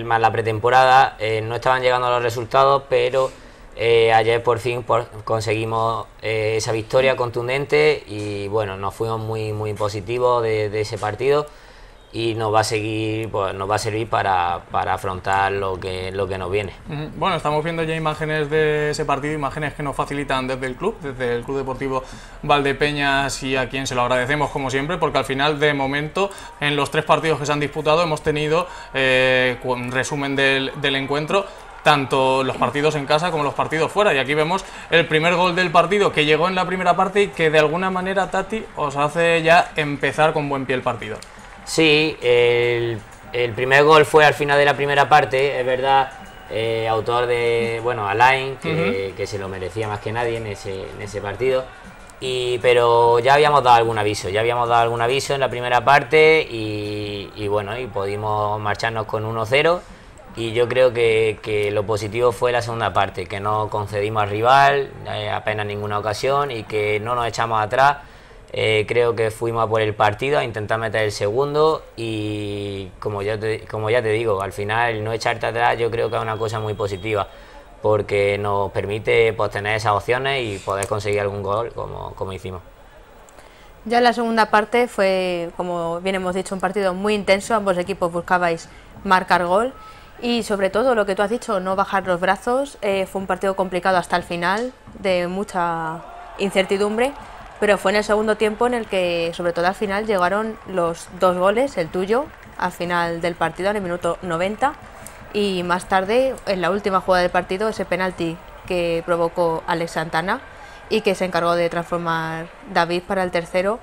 más la pretemporada, no estaban llegando los resultados, pero ayer por fin conseguimos esa victoria contundente y bueno, nos fuimos muy positivos de ese partido y nos va a servir para afrontar lo que nos viene. Bueno, estamos viendo ya imágenes de ese partido, imágenes que nos facilitan desde el Club Deportivo Valdepeñas, y a quien se lo agradecemos como siempre, porque al final, de momento, en los 3 partidos que se han disputado hemos tenido un resumen del encuentro, tanto los partidos en casa como los partidos fuera, y aquí vemos el primer gol del partido que llegó en la primera parte y que de alguna manera, Tati, os hace ya empezar con buen pie el partido. Sí, el primer gol fue al final de la primera parte, es verdad, autor de, Alain, que se lo merecía más que nadie en ese partido, pero ya habíamos dado algún aviso, en la primera parte y pudimos marcharnos con 1-0. Y yo creo que lo positivo fue la segunda parte, que no concedimos al rival apenas ninguna ocasión y que no nos echamos atrás. Creo que fuimos a por el partido, a intentar meter el segundo, y como ya te digo, al final no echarte atrás yo creo que es una cosa muy positiva, porque nos permite pues tener esas opciones y poder conseguir algún gol como hicimos. Ya en la segunda parte fue, como bien hemos dicho, un partido muy intenso, ambos equipos buscabais marcar gol. Y sobre todo lo que tú has dicho, no bajar los brazos. Fue un partido complicado hasta el final, de mucha incertidumbre, pero fue en el segundo tiempo en el que, sobre todo al final, llegaron los 2 goles, el tuyo al final del partido, en el minuto 90, y más tarde, en la última jugada del partido, ese penalti que provocó Alex Santana y que se encargó de transformar David para el tercero,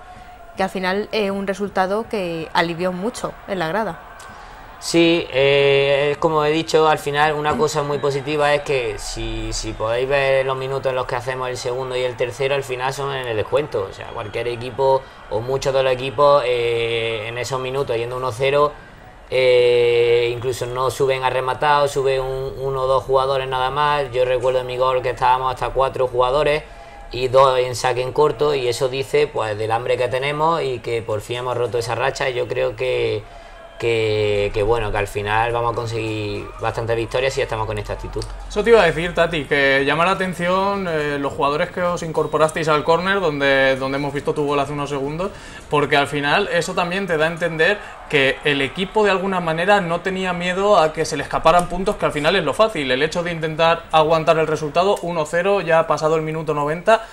que al final un resultado que alivió mucho en la grada. Sí, como he dicho, al final una cosa muy positiva es que si podéis ver los minutos en los que hacemos el segundo y el tercero, al final son en el descuento. O sea, cualquier equipo o muchos de los equipos en esos minutos yendo 1-0 incluso no suben a rematar, suben uno o dos jugadores nada más. Yo recuerdo en mi gol que estábamos hasta 4 jugadores y 2 en saque en corto, y eso dice pues del hambre que tenemos y que por fin hemos roto esa racha. Y yo creo que bueno, que al final vamos a conseguir bastantes victorias si estamos con esta actitud. Eso te iba a decir, Tati, que llama la atención los jugadores que os incorporasteis al córner, donde hemos visto tu gol hace unos segundos, porque al final eso también te da a entender que el equipo de alguna manera no tenía miedo a que se le escaparan puntos, que al final es lo fácil, el hecho de intentar aguantar el resultado 1-0 ya ha pasado el minuto 90.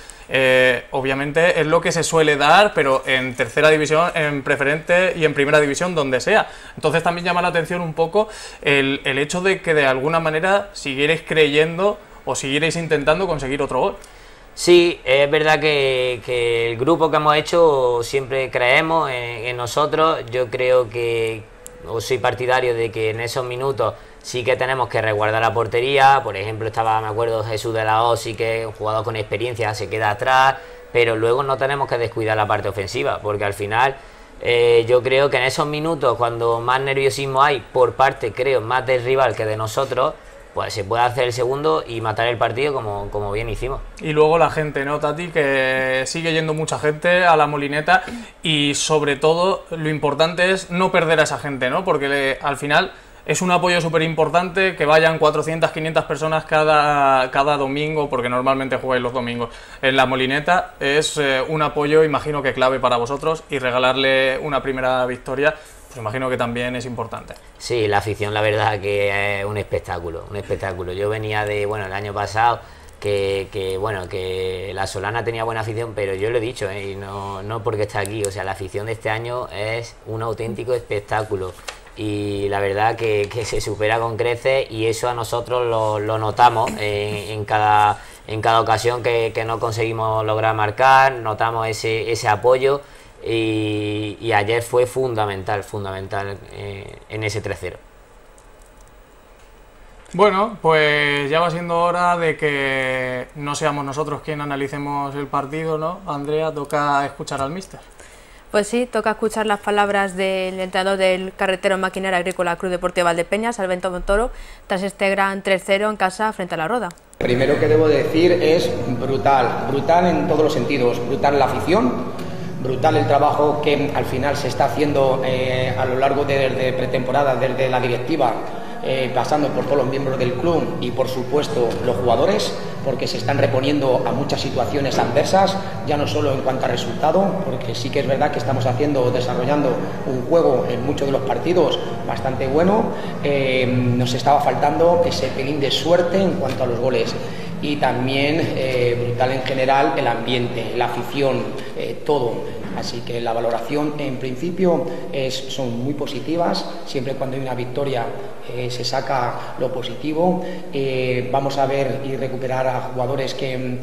Obviamente es lo que se suele dar, pero en tercera división, en preferente y en primera división, donde sea. Entonces también llama la atención un poco el hecho de que de alguna manera siguierais creyendo o siguierais intentando conseguir otro gol. Sí, es verdad que el grupo que hemos hecho siempre creemos en nosotros. Yo creo que, o soy partidario de que en esos minutos sí que tenemos que resguardar la portería. Por ejemplo, me acuerdo, Jesús de la O, sí que un jugador con experiencia se queda atrás, pero luego no tenemos que descuidar la parte ofensiva, porque al final yo creo que en esos minutos, cuando más nerviosismo hay por parte, creo, más del rival que de nosotros, pues se puede hacer el segundo y matar el partido como bien hicimos. Y luego la gente, ¿no, Tati? Que sigue yendo mucha gente a la Molineta, y sobre todo lo importante es no perder a esa gente, ¿no? Porque al final es un apoyo súper importante que vayan 400, 500 personas cada domingo, porque normalmente jugáis los domingos en la Molineta. Es un apoyo, imagino que clave para vosotros, y regalarle una primera victoria, pues imagino que también es importante. Sí, la afición, la verdad que es un espectáculo, un espectáculo. Yo venía de, bueno, el año pasado, que la Solana tenía buena afición, pero yo lo he dicho, y no porque está aquí, o sea, la afición de este año es un auténtico espectáculo. Y la verdad que se supera con creces, y eso a nosotros lo notamos en cada ocasión que no conseguimos lograr marcar, notamos ese apoyo, y ayer fue fundamental en ese 3-0. Bueno, pues ya va siendo hora de que no seamos nosotros quien analicemos el partido, ¿no? Andrea, toca escuchar al míster. Pues sí, toca escuchar las palabras del entrenador del Carretero Maquinaria Agrícola Club Deportivo Valdepeñas, Alberto Montoro, tras este gran 3-0 en casa frente a la Roda. Primero que debo decir es brutal en todos los sentidos, brutal la afición, brutal el trabajo que al final se está haciendo a lo largo de pretemporada, desde la directiva, pasando por todos los miembros del club y por supuesto los jugadores, porque se están reponiendo a muchas situaciones adversas, ya no solo en cuanto a resultado, porque sí que es verdad que estamos desarrollando un juego en muchos de los partidos bastante bueno. Nos estaba faltando ese pelín de suerte en cuanto a los goles, y también brutal en general el ambiente, la afición, todo. Así que la valoración en principio son muy positivas. Siempre cuando hay una victoria se saca lo positivo. Vamos a ver y recuperar a jugadores que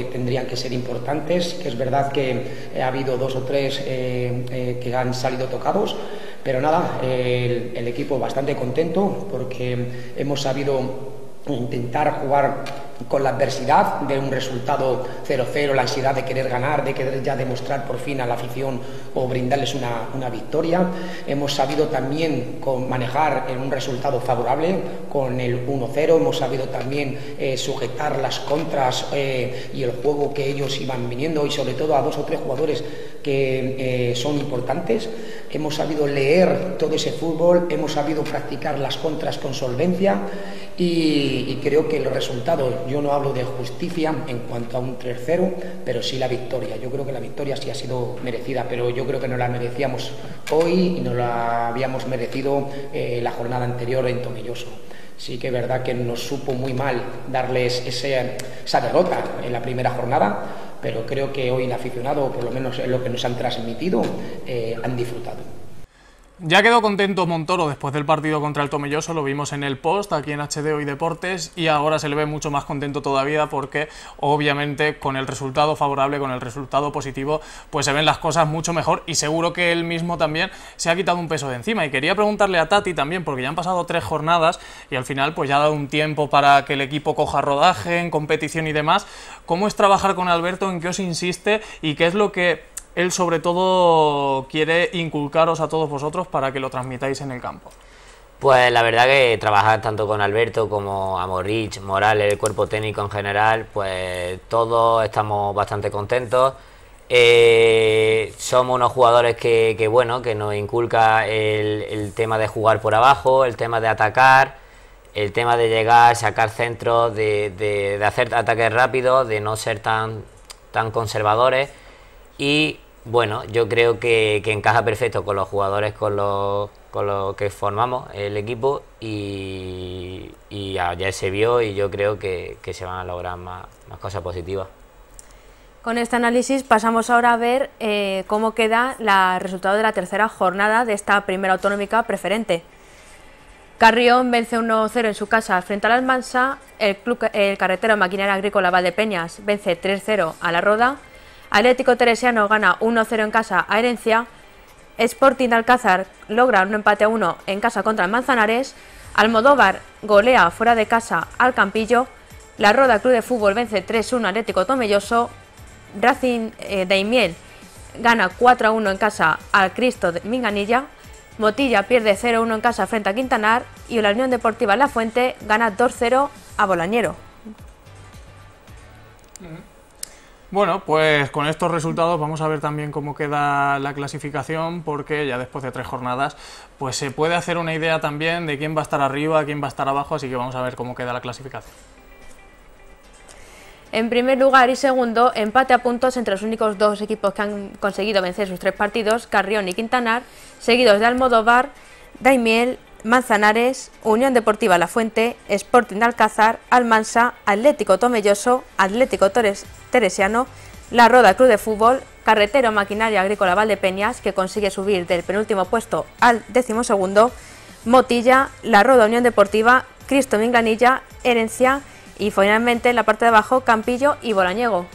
tendrían que ser importantes, que es verdad que ha habido 2 o 3 que han salido tocados, pero nada, el equipo bastante contento porque hemos sabido intentar jugar con la adversidad de un resultado 0-0, la ansiedad de querer ganar, de querer ya demostrar por fin a la afición o brindarles una victoria. Hemos sabido también manejar en un resultado favorable con el 1-0, hemos sabido también sujetar las contras y el juego que ellos iban viniendo, y sobre todo a 2 o 3 jugadores que son importantes. Hemos sabido leer todo ese fútbol, hemos sabido practicar las contras con solvencia, y creo que el resultado, yo no hablo de justicia en cuanto a un 3-0, pero sí la victoria. Yo creo que la victoria sí ha sido merecida, pero yo creo que no la merecíamos hoy y no la habíamos merecido la jornada anterior en Tomelloso. Sí que es verdad que nos supo muy mal darles esa derrota en la primera jornada, pero creo que hoy el aficionado, por lo menos en lo que nos han transmitido, han disfrutado. Ya quedó contento Montoro después del partido contra el Tomelloso, lo vimos en el post aquí en HD Hoy Deportes, y ahora se le ve mucho más contento todavía porque obviamente con el resultado favorable, con el resultado positivo, pues se ven las cosas mucho mejor, y seguro que él mismo también se ha quitado un peso de encima. Y quería preguntarle a Tati también, porque ya han pasado 3 jornadas y al final pues ya ha dado un tiempo para que el equipo coja rodaje en competición y demás. ¿Cómo es trabajar con Alberto? ¿En qué os insiste? ¿Y qué es lo que él sobre todo quiere inculcaros a todos vosotros para que lo transmitáis en el campo? Pues la verdad que trabajar tanto con Alberto como Amorrich, Morales, el cuerpo técnico en general, pues todos estamos bastante contentos. Somos unos jugadores que bueno, que nos inculca el tema de jugar por abajo, el tema de atacar, el tema de llegar, sacar centros, de hacer ataques rápidos, de no ser tan conservadores. Y bueno, yo creo que encaja perfecto con los jugadores con los que formamos el equipo, y ayer se vio, y yo creo que se van a lograr más cosas positivas. Con este análisis pasamos ahora a ver cómo queda el resultado de la tercera jornada de esta primera autonómica preferente. Carrión vence 1-0 en su casa frente al Almansa, el Carretero Maquinaria Agrícola Valdepeñas vence 3-0 a La Roda, Atlético Teresiano gana 1-0 en casa a Herencia, Sporting de Alcázar logra un empate a 1 en casa contra el Manzanares, Almodóvar golea fuera de casa al Campillo, La Roda Club de Fútbol vence 3-1 Atlético Tomelloso, Racing Daimiel gana 4-1 en casa al Cristo de Minganilla, Motilla pierde 0-1 en casa frente a Quintanar, y la Unión Deportiva La Fuente gana 2-0 a Bolañero. Bueno, pues con estos resultados vamos a ver también cómo queda la clasificación, porque ya después de 3 jornadas pues se puede hacer una idea también de quién va a estar arriba, quién va a estar abajo, así que vamos a ver cómo queda la clasificación. En primer lugar y segundo, empate a puntos entre los únicos dos equipos que han conseguido vencer sus 3 partidos, Carrión y Quintanar, seguidos de Almodóvar, Daimiel, Manzanares, Unión Deportiva La Fuente, Sporting de Alcázar, Almansa, Atlético Tomelloso, Atlético Teresiano, La Roda Club de Fútbol, Carretero Maquinaria Agrícola Valdepeñas, que consigue subir del penúltimo puesto al 12º, Motilla, La Roda Unión Deportiva, Cristo Minganilla, Herencia, y finalmente en la parte de abajo Campillo y Bolañego.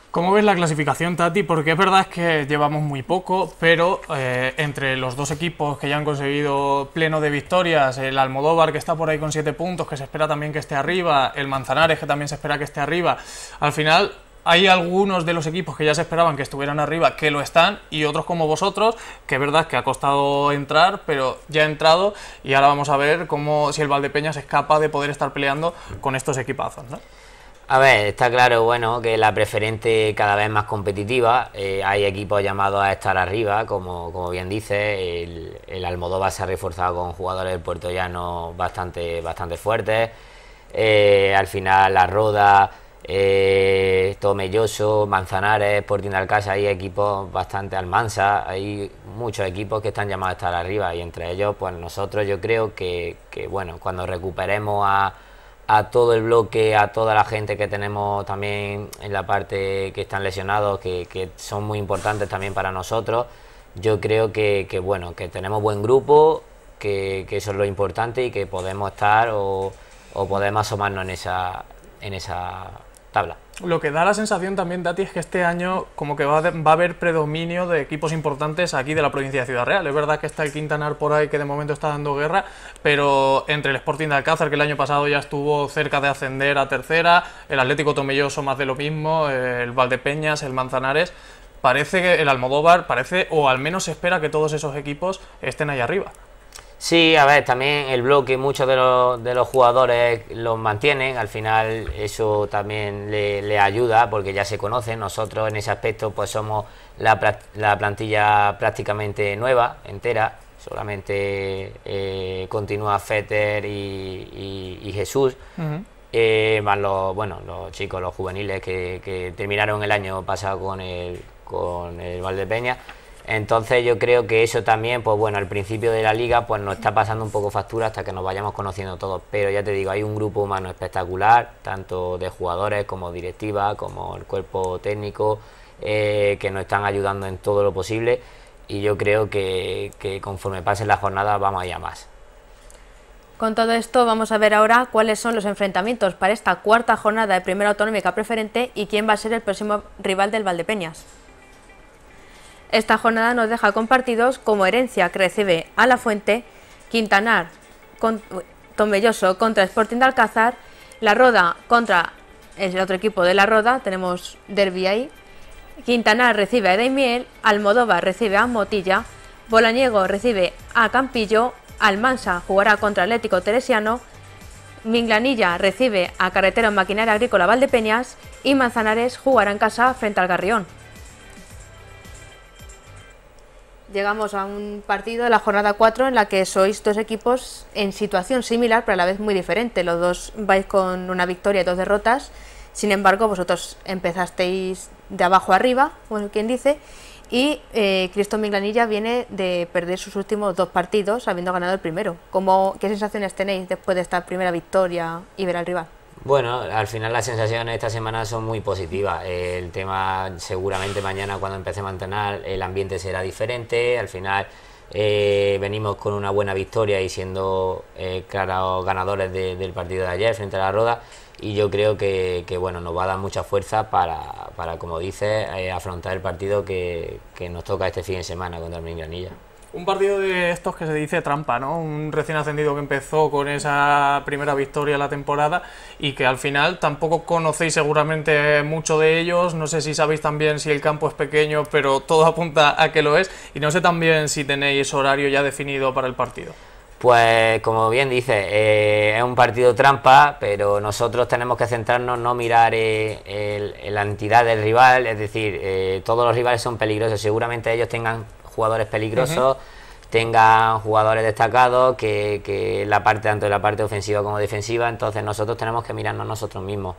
¿Cómo ves la clasificación, Tati? Porque es verdad que llevamos muy poco, pero entre los dos equipos que ya han conseguido pleno de victorias, el Almodóvar, que está por ahí con 7 puntos, que se espera también que esté arriba, el Manzanares, que también se espera que esté arriba, al final hay algunos de los equipos que ya se esperaban que estuvieran arriba, que lo están, y otros como vosotros, que es verdad que ha costado entrar, pero ya ha entrado, y ahora vamos a ver si el Valdepeñas es capaz de poder estar peleando con estos equipazos, ¿no? A ver, está claro, bueno, que la preferente cada vez más competitiva, hay equipos llamados a estar arriba, como bien dice, el Almodóvar se ha reforzado con jugadores del Puerto Llano bastante fuertes, al final La Roda, Tomelloso, Manzanares, Sporting de Alcázar, hay equipos bastante, Almansa, hay muchos equipos que están llamados a estar arriba, y entre ellos, pues nosotros yo creo que bueno, cuando recuperemos a todo el bloque, a toda la gente que tenemos también en la parte que están lesionados, que son muy importantes también para nosotros, yo creo que bueno, que tenemos buen grupo, que eso es lo importante, y que podemos estar o podemos asomarnos en esa tabla. Lo que da la sensación también, Tati, es que este año como que va a haber predominio de equipos importantes aquí de la provincia de Ciudad Real. Es verdad que está el Quintanar por ahí, que de momento está dando guerra, pero entre el Sporting de Alcázar, que el año pasado ya estuvo cerca de ascender a tercera, el Atlético Tomelloso más de lo mismo, el Valdepeñas, el Manzanares, parece que el Almodóvar, o al menos se espera que todos esos equipos estén ahí arriba. Sí, a ver, también el bloque, muchos de los jugadores los mantienen, al final eso también le ayuda, porque ya se conocen. Nosotros en ese aspecto pues somos la plantilla prácticamente nueva, entera, solamente continúa Fetter y Jesús, más los chicos, los juveniles que terminaron el año pasado con el Valdepeñas. Entonces yo creo que eso también, pues bueno, al principio de la liga pues nos está pasando un poco factura hasta que nos vayamos conociendo todos, pero ya te digo, hay un grupo humano espectacular, tanto de jugadores como directiva, como el cuerpo técnico, que nos están ayudando en todo lo posible, y yo creo que conforme pasen las jornadas vamos a ir a más. Con todo esto vamos a ver ahora cuáles son los enfrentamientos para esta cuarta jornada de Primera Autonómica Preferente y quién va a ser el próximo rival del Valdepeñas. Esta jornada nos deja con partidos como Herencia, que recibe a La Fuente, Quintanar, Tomelloso contra Sporting de Alcázar, La Roda contra el otro equipo de La Roda, tenemos derbi ahí, Quintanar recibe a Daimiel, Almodóvar recibe a Motilla, Bolañego recibe a Campillo, Almansa jugará contra Atlético Teresiano, Minglanilla recibe a Carretero Maquinaria Agrícola Valdepeñas y Manzanares jugará en casa frente al Garrión. Llegamos a un partido de la jornada 4 en la que sois dos equipos en situación similar pero a la vez muy diferente. Los dos vais con una victoria y 2 derrotas, sin embargo vosotros empezasteis de abajo arriba, como quien dice, y Cristo Minglanilla viene de perder sus últimos 2 partidos habiendo ganado el primero. ¿Qué sensaciones tenéis después de esta primera victoria y ver al rival? Bueno, al final las sensaciones esta semana son muy positivas. El tema, seguramente mañana cuando empecemos a entrenar el ambiente será diferente. Al final venimos con una buena victoria y siendo claros ganadores del partido de ayer frente a la Roda, y yo creo que bueno, nos va a dar mucha fuerza para como dices, afrontar el partido que nos toca este fin de semana contra el Minglanilla. Un partido de estos que se dice trampa, ¿no? Un recién ascendido que empezó con esa primera victoria de la temporada y que al final tampoco conocéis seguramente mucho de ellos. No sé si sabéis también si el campo es pequeño, pero todo apunta a que lo es. Y no sé también si tenéis horario ya definido para el partido. Pues como bien dice, es un partido trampa, pero nosotros tenemos que centrarnos, no mirar la entidad del rival, es decir, todos los rivales son peligrosos, seguramente ellos tengan jugadores peligrosos, tengan jugadores destacados, que la parte, tanto de la parte ofensiva como defensiva, entonces nosotros tenemos que mirarnos nosotros mismos,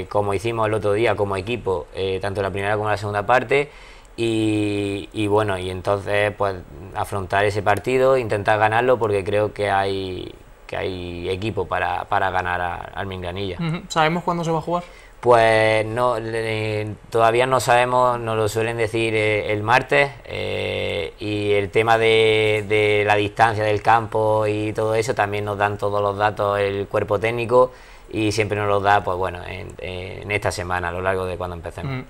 como hicimos el otro día como equipo, tanto en la primera como en la segunda parte, y bueno, y entonces pues afrontar ese partido, intentar ganarlo, porque creo que hay equipo para ganar al Minglanilla. ¿Sabemos cuándo se va a jugar? Pues no, todavía no sabemos, nos lo suelen decir el martes, y el tema de la distancia del campo y todo eso también nos dan todos los datos el cuerpo técnico, y siempre nos los da pues bueno en esta semana, a lo largo de cuando empecemos.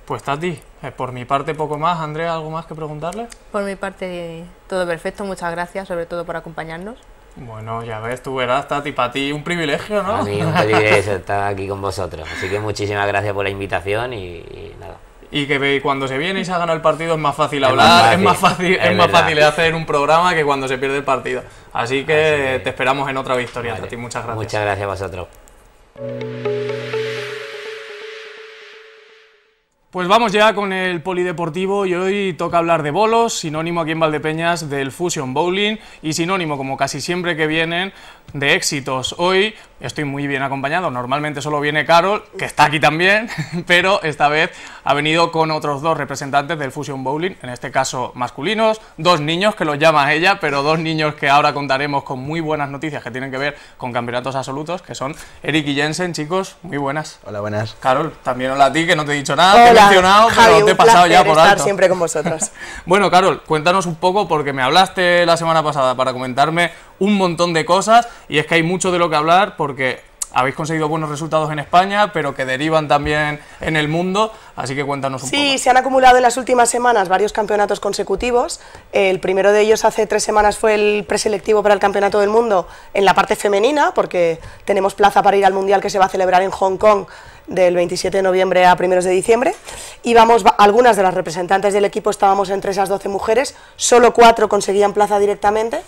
Pues Tati, por mi parte poco más. Andrea, ¿algo más que preguntarle? Por mi parte todo perfecto, muchas gracias sobre todo por acompañarnos. Bueno, ya ves, tú verás, Tati, para ti un privilegio, ¿no? A mí un privilegio estar aquí con vosotros, así que muchísimas gracias por la invitación y nada. Y que cuando se viene y se ha ganado el partido es más fácil hablar, es más fácil hacer un programa que cuando se pierde el partido. Así que te esperamos en otra victoria, vale. Tati, muchas gracias. Muchas gracias a vosotros. Pues vamos ya con el polideportivo y hoy toca hablar de bolos, sinónimo aquí en Valdepeñas del Fusion Bowling y sinónimo, como casi siempre que vienen, de éxitos. Hoy estoy muy bien acompañado, normalmente solo viene Carol, que está aquí también, pero esta vez ha venido con otros 2 representantes del Fusion Bowling, en este caso masculinos, 2 niños que los llama ella, pero 2 niños que ahora contaremos con muy buenas noticias que tienen que ver con campeonatos absolutos, que son Eric y Jensen. Chicos, muy buenas. Hola, buenas. Carol, también hola a ti, que no te he dicho nada. Hola. Mencionado, Javi, pero te he pasado ya por alto. Estar siempre con vosotros. Bueno, Carol, cuéntanos un poco, porque me hablaste la semana pasada para comentarme un montón de cosas, y es que hay mucho de lo que hablar, porque habéis conseguido buenos resultados en España, pero que derivan también en el mundo, así que cuéntanos un poco. Sí, se han acumulado en las últimas semanas varios campeonatos consecutivos. El primero de ellos hace 3 semanas fue el preselectivo para el Campeonato del Mundo en la parte femenina, porque tenemos plaza para ir al Mundial que se va a celebrar en Hong Kong del 27 de noviembre a 1 de diciembre, y algunas de las representantes del equipo estábamos entre esas 12 mujeres, solo 4 conseguían plaza directamente.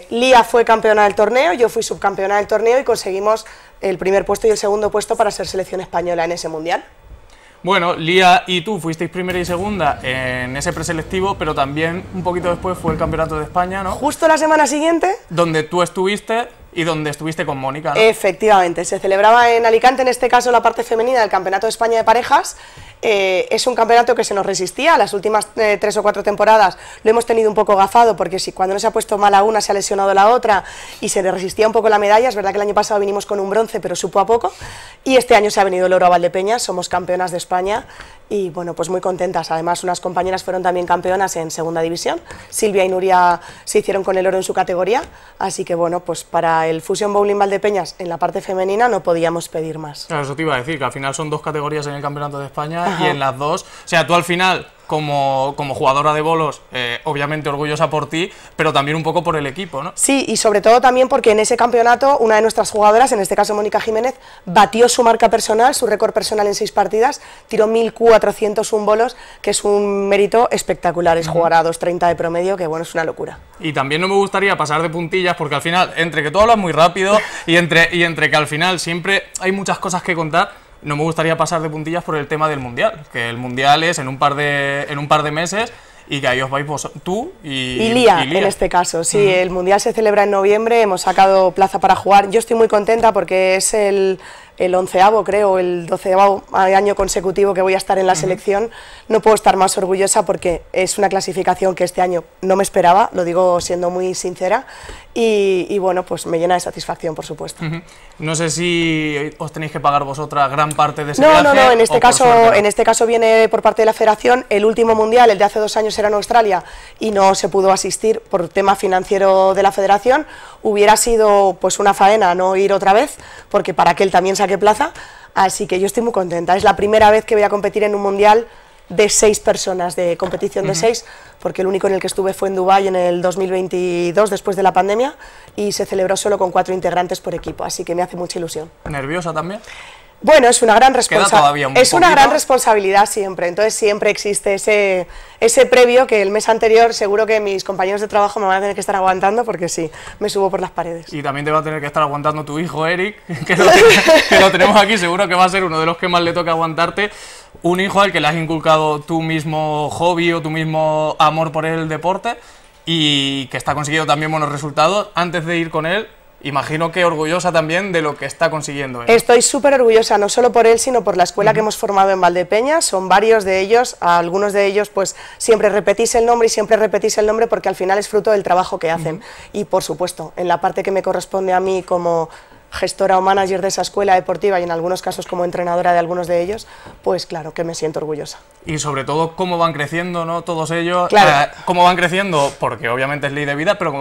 Lía fue campeona del torneo, yo fui subcampeona del torneo y conseguimos el primer puesto y el segundo puesto para ser selección española en ese mundial. Bueno, Lía y tú fuisteis primera y segunda en ese preselectivo, pero también un poquito después fue el Campeonato de España, ¿no? Justo la semana siguiente. Donde tú estuviste y donde estuviste con Mónica, ¿no? Efectivamente, se celebraba en Alicante, en este caso la parte femenina del Campeonato de España de Parejas. Es un campeonato que se nos resistía, las últimas 3 o 4 temporadas lo hemos tenido un poco gafado, porque si cuando no se ha puesto mala una se ha lesionado la otra y se le resistía un poco la medalla. Es verdad que el año pasado vinimos con un bronce, pero supo a poco, y este año se ha venido el oro a Valdepeñas, somos campeonas de España y bueno, pues muy contentas. Además, unas compañeras fueron también campeonas en segunda división, Silvia y Nuria se hicieron con el oro en su categoría, así que bueno, pues para el Fusion Bowling Valdepeñas en la parte femenina no podíamos pedir más. Claro, eso te iba a decir, que al final son 2 categorías en el Campeonato de España Ajá. Y en las dos, o sea, tú al final, como jugadora de bolos, obviamente orgullosa por ti, pero también un poco por el equipo, ¿no? Sí, y sobre todo también porque en ese campeonato una de nuestras jugadoras, en este caso Mónica Jiménez, batió su marca personal, su récord personal en 6 partidas, tiró 1.401 bolos, que es un mérito espectacular, es jugar a 2.30 de promedio, que bueno, es una locura. Y también no me gustaría pasar de puntillas, porque al final, entre que tú hablas muy rápido y entre que al final siempre hay muchas cosas que contar, no me gustaría pasar de puntillas por el tema del Mundial, que el Mundial es en un par de meses y que ahí os vais tú y Lía, en este caso, sí, el Mundial se celebra en noviembre, hemos sacado plaza para jugar, yo estoy muy contenta porque es el 11º, creo, el 12º año consecutivo que voy a estar en la selección. No puedo estar más orgullosa porque es una clasificación que este año no me esperaba, lo digo siendo muy sincera, y bueno, pues me llena de satisfacción, por supuesto. No sé si os tenéis que pagar vosotras gran parte de ese viaje. No, en este caso viene por parte de la federación. El último mundial, el de hace 2 años, era en Australia y no se pudo asistir por tema financiero de la federación. Hubiera sido pues una faena no ir otra vez, porque para que él también saque plaza, así que yo estoy muy contenta. Es la primera vez que voy a competir en un mundial de 6 personas, de competición de 6, porque el único en el que estuve fue en Dubái en el 2022, después de la pandemia, y se celebró solo con 4 integrantes por equipo, así que me hace mucha ilusión. ¿Nerviosa también? Bueno, es una gran responsabilidad siempre, entonces siempre existe ese previo que el mes anterior seguro que mis compañeros de trabajo me van a tener que estar aguantando, porque sí, me subo por las paredes. Y también te va a tener que estar aguantando tu hijo Eric, que lo tenemos aquí, seguro que va a ser uno de los que más le toca aguantarte. Un hijo al que le has inculcado tu mismo hobby o tu mismo amor por el deporte y que está consiguiendo también buenos resultados. Antes de ir con él, imagino que orgullosa también de lo que está consiguiendo él. Estoy súper orgullosa, no solo por él, sino por la escuela que hemos formado en Valdepeñas. Son varios de ellos, algunos de ellos pues siempre repetís el nombre y siempre repetís el nombre porque al final es fruto del trabajo que hacen. Y por supuesto, en la parte que me corresponde a mí como gestora o manager de esa escuela deportiva y en algunos casos como entrenadora de algunos de ellos, pues claro que me siento orgullosa. Y sobre todo cómo van creciendo, ¿no? Todos ellos, claro. Cómo van creciendo, porque obviamente es ley de vida, pero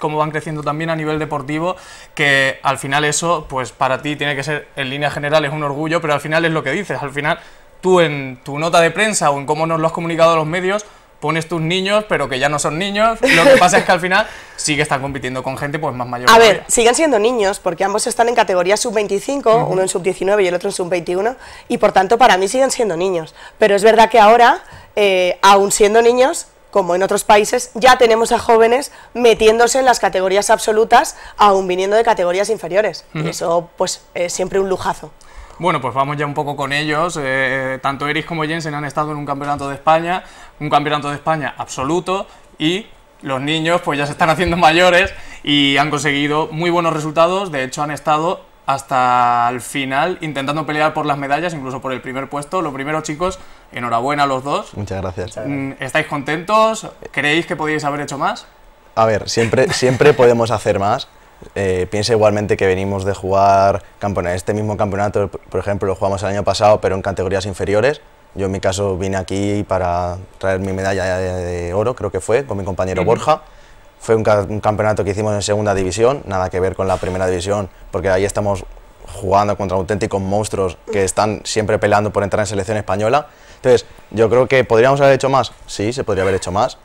cómo van creciendo también a nivel deportivo, que al final eso, pues para ti tiene que ser, en líneas generales, un orgullo, pero al final es lo que dices, al final tú en tu nota de prensa o en cómo nos lo has comunicado a los medios, pones tus niños, pero que ya no son niños. Lo que pasa es que al final sí que están compitiendo con gente pues más mayor. A ver, siguen siendo niños, porque ambos están en categoría sub-25, uno en sub-19 y el otro en sub-21, y por tanto para mí siguen siendo niños. Pero es verdad que ahora, aún siendo niños, como en otros países, ya tenemos a jóvenes metiéndose en las categorías absolutas, aún viniendo de categorías inferiores. Y eso pues es siempre un lujazo. Bueno, pues vamos ya un poco con ellos. Tanto Eric como Jensen han estado en un campeonato de España absoluto, y los niños pues ya se están haciendo mayores y han conseguido muy buenos resultados. De hecho han estado hasta el final intentando pelear por las medallas, incluso por el primer puesto. Lo primero, chicos, enhorabuena a los dos. Muchas gracias. ¿Estáis contentos? ¿Creéis que podíais haber hecho más? A ver, siempre podemos hacer más. Piensa igualmente que venimos de jugar este mismo campeonato, por ejemplo, lo jugamos el año pasado, pero en categorías inferiores. Yo en mi caso vine aquí para traer mi medalla de oro, creo que fue, con mi compañero Borja. Fue un campeonato que hicimos en segunda división, nada que ver con la primera división, porque ahí estamos jugando contra auténticos monstruos que están siempre peleando por entrar en selección española. Entonces, yo creo que podríamos haber hecho más, sí, se podría haber hecho más,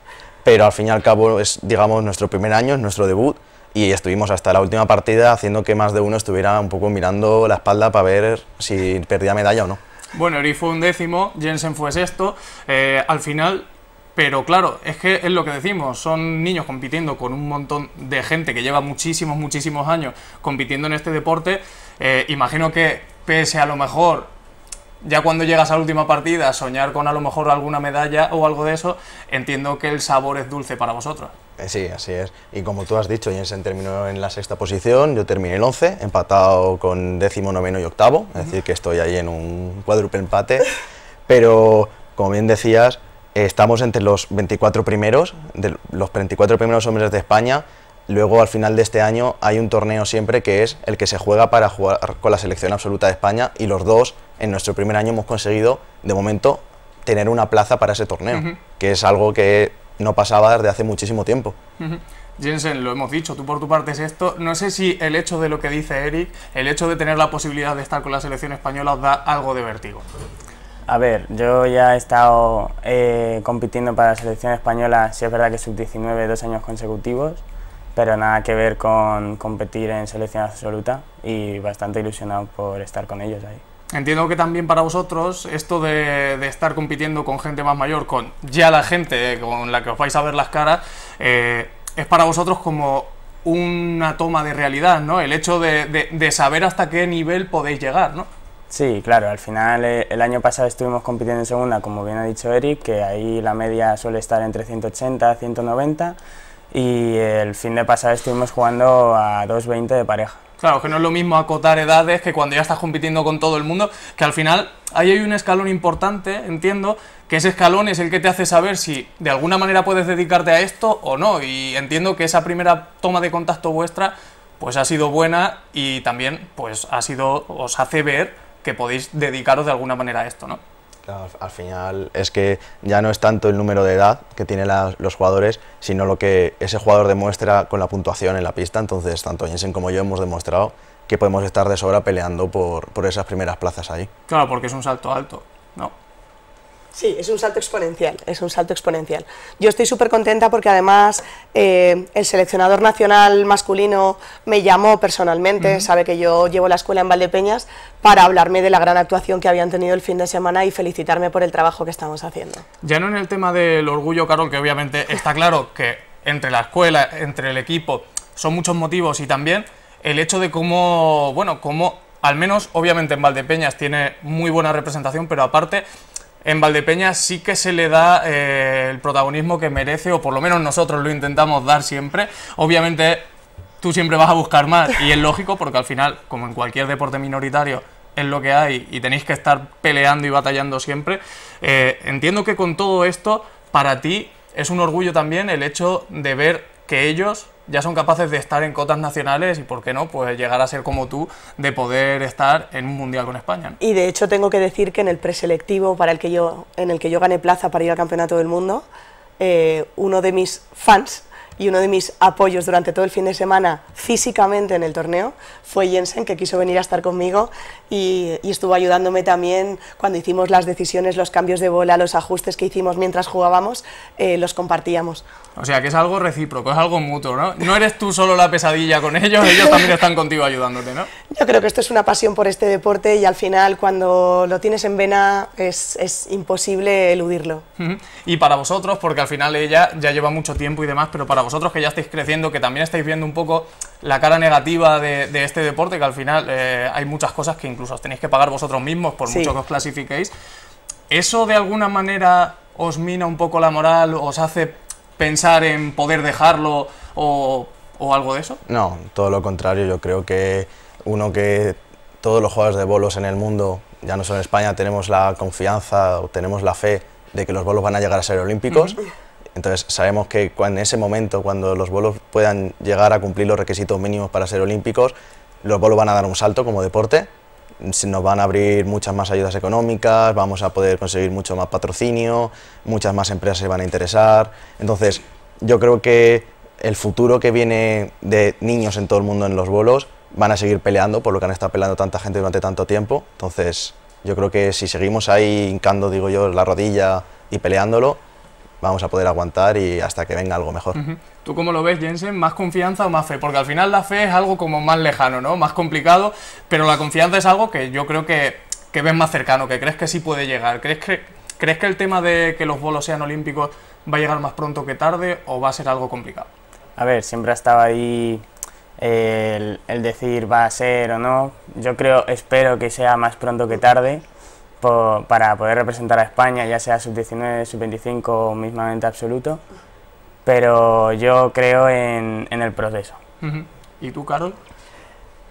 pero al fin y al cabo es, digamos, nuestro primer año, es nuestro debut, y estuvimos hasta la última partida haciendo que más de uno estuviera un poco mirando la espalda para ver si perdía medalla o no. Bueno, Eric fue 11º, Jensen fue 6º, al final, pero claro, es que es lo que decimos, son niños compitiendo con un montón de gente que lleva muchísimos años compitiendo en este deporte. Imagino que pese a lo mejor, ya cuando llegas a la última partida, soñar con a lo mejor alguna medalla o algo de eso, entiendo que el sabor es dulce para vosotros. Sí, así es. Y como tú has dicho, Jensen terminó en la 6ª posición, yo terminé el 11, empatado con 19º, 9º y 8º, es decir, que estoy ahí en un cuádruple empate, pero como bien decías, estamos entre los 24 primeros, los 24 primeros hombres de España. Luego, al final de este año, hay un torneo siempre que es el que se juega para jugar con la selección absoluta de España, y los dos, en nuestro primer año, hemos conseguido, de momento, tener una plaza para ese torneo, que es algo que no pasaba desde hace muchísimo tiempo. Jensen, lo hemos dicho, tú por tu parte es esto. No sé si el hecho de lo que dice Eric, el hecho de tener la posibilidad de estar con la selección española os da algo de vértigo. A ver, yo ya he estado compitiendo para la selección española, sí es verdad que sub-19 2 años consecutivos, pero nada que ver con competir en selección absoluta y bastante ilusionado por estar con ellos ahí. Entiendo que también para vosotros esto de estar compitiendo con gente más mayor, con ya la gente con la que os vais a ver las caras, es para vosotros como una toma de realidad, ¿no? El hecho de saber hasta qué nivel podéis llegar, ¿no? Sí, claro, al final el año pasado estuvimos compitiendo en segunda, como bien ha dicho Eric, que ahí la media suele estar entre 180 y 190, y el fin de pasado estuvimos jugando a 2.20 de pareja. Claro, que no es lo mismo acotar edades que cuando ya estás compitiendo con todo el mundo, que al final ahí hay un escalón importante, entiendo, que ese escalón es el que te hace saber si de alguna manera puedes dedicarte a esto o no, y entiendo que esa primera toma de contacto vuestra pues ha sido buena y también pues os hace ver que podéis dedicaros de alguna manera a esto, ¿no? Claro, al final es que ya no es tanto el número de edad que tienen los jugadores, sino lo que ese jugador demuestra con la puntuación en la pista. Entonces, tanto Jensen como yo hemos demostrado que podemos estar de sobra peleando por esas primeras plazas ahí. Claro, porque es un salto alto, ¿no? Sí, es un salto exponencial, es un salto exponencial. Yo estoy súper contenta porque además el seleccionador nacional masculino me llamó personalmente, sabe que yo llevo la escuela en Valdepeñas, para hablarme de la gran actuación que habían tenido el fin de semana y felicitarme por el trabajo que estamos haciendo. Ya no en el tema del orgullo, Carol, que obviamente está claro que entre la escuela, entre el equipo, son muchos motivos, y también el hecho de cómo, bueno, cómo al menos obviamente en Valdepeñas tiene muy buena representación, pero aparte en Valdepeñas sí que se le da el protagonismo que merece, o por lo menos nosotros lo intentamos dar siempre. Obviamente tú siempre vas a buscar más, y es lógico porque al final, como en cualquier deporte minoritario, es lo que hay y tenéis que estar peleando y batallando siempre. Entiendo que con todo esto, para ti es un orgullo también el hecho de ver que ellos ya son capaces de estar en cotas nacionales y, ¿por qué no?, pues llegar a ser como tú, de poder estar en un mundial con España, ¿no? Y de hecho tengo que decir que en el preselectivo en el que yo gané plaza para ir al Campeonato del Mundo, uno de mis fans y uno de mis apoyos durante todo el fin de semana físicamente en el torneo fue Jensen, que quiso venir a estar conmigo y estuvo ayudándome también cuando hicimos las decisiones, los cambios de bola, los ajustes que hicimos mientras jugábamos, los compartíamos. O sea, que es algo recíproco, es algo mutuo, ¿no? No eres tú solo la pesadilla con ellos, ellos también están contigo ayudándote, ¿no? Yo creo que esto es una pasión por este deporte y al final cuando lo tienes en vena es imposible eludirlo. Y para vosotros, porque al final ella ya lleva mucho tiempo y demás, pero para vosotros que ya estáis creciendo, que también estáis viendo un poco la cara negativa de este deporte, que al final hay muchas cosas que incluso os tenéis que pagar vosotros mismos por mucho que os clasifiquéis, ¿eso de alguna manera os mina un poco la moral, os hace pensar en poder dejarlo o algo de eso? No, todo lo contrario. Yo creo que todos los jugadores de bolos en el mundo, ya no solo en España, tenemos la confianza o tenemos la fe de que los bolos van a llegar a ser olímpicos. Entonces sabemos que en ese momento, cuando los bolos puedan llegar a cumplir los requisitos mínimos para ser olímpicos, los bolos van a dar un salto como deporte, nos van a abrir muchas más ayudas económicas, vamos a poder conseguir mucho más patrocinio, muchas más empresas se van a interesar. Entonces yo creo que el futuro que viene de niños en todo el mundo en los bolos van a seguir peleando por lo que han estado peleando tanta gente durante tanto tiempo. Entonces yo creo que si seguimos ahí hincando, digo yo, la rodilla y peleándolo, vamos a poder aguantar y hasta que venga algo mejor. ¿Tú cómo lo ves, Jensen? ¿Más confianza o más fe? Porque al final la fe es algo como más lejano, ¿no? Más complicado, pero la confianza es algo que yo creo que ves más cercano, que crees que sí puede llegar. ¿Crees que el tema de que los bolos sean olímpicos va a llegar más pronto que tarde o va a ser algo complicado? A ver, siempre ha estado ahí el decir va a ser o no. Yo espero que sea más pronto que tarde, para poder representar a España, ya sea sub-19, sub-25 o mismamente absoluto, pero yo creo en el proceso. ¿Y tú, Carol?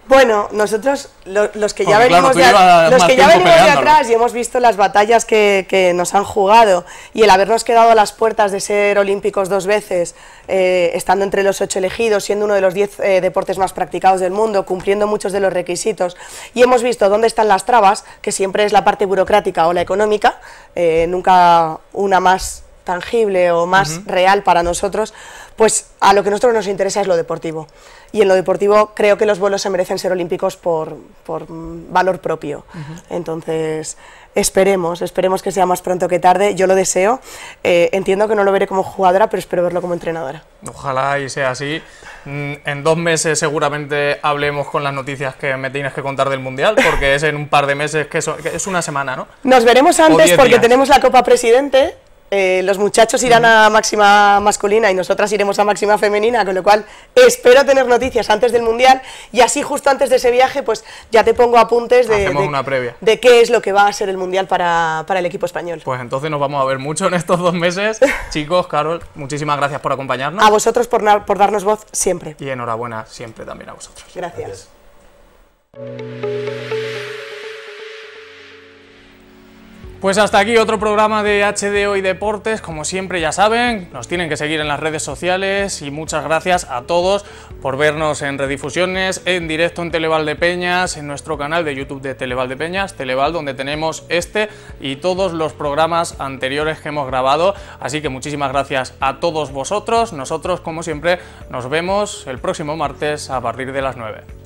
Bueno, nosotros, los que ya venimos de atrás y hemos visto las batallas que nos han jugado y el habernos quedado a las puertas de ser olímpicos 2 veces, estando entre los 8 elegidos, siendo uno de los 10 deportes más practicados del mundo, cumpliendo muchos de los requisitos, y hemos visto dónde están las trabas, que siempre es la parte burocrática o la económica, nunca una más tangible o más real para nosotros, pues a lo que a nosotros nos interesa es lo deportivo. Y en lo deportivo creo que los vuelos se merecen ser olímpicos por valor propio. Entonces, esperemos que sea más pronto que tarde, yo lo deseo. Entiendo que no lo veré como jugadora, pero espero verlo como entrenadora. Ojalá y sea así. En 2 meses seguramente hablemos con las noticias que me tienes que contar del Mundial, porque es en un par de meses, que es una semana, ¿no? Nos veremos antes porque días. tenemos la Copa Presidente. Los muchachos irán a máxima masculina y nosotras iremos a máxima femenina, con lo cual espero tener noticias antes del Mundial y así justo antes de ese viaje pues ya te pongo apuntes una previa de qué es lo que va a ser el Mundial para el equipo español. Pues entonces nos vamos a ver mucho en estos 2 meses. Chicos, Carol, muchísimas gracias por acompañarnos. A vosotros por darnos voz siempre. Y enhorabuena siempre también a vosotros. Gracias. Pues hasta aquí otro programa de HD Hoy Deportes. Como siempre ya saben, nos tienen que seguir en las redes sociales y muchas gracias a todos por vernos en redifusiones, en directo en Televaldepeñas, en nuestro canal de YouTube de Televaldepeñas, Televal, donde tenemos este y todos los programas anteriores que hemos grabado. Así que muchísimas gracias a todos vosotros. Nosotros, como siempre, nos vemos el próximo martes a partir de las 9.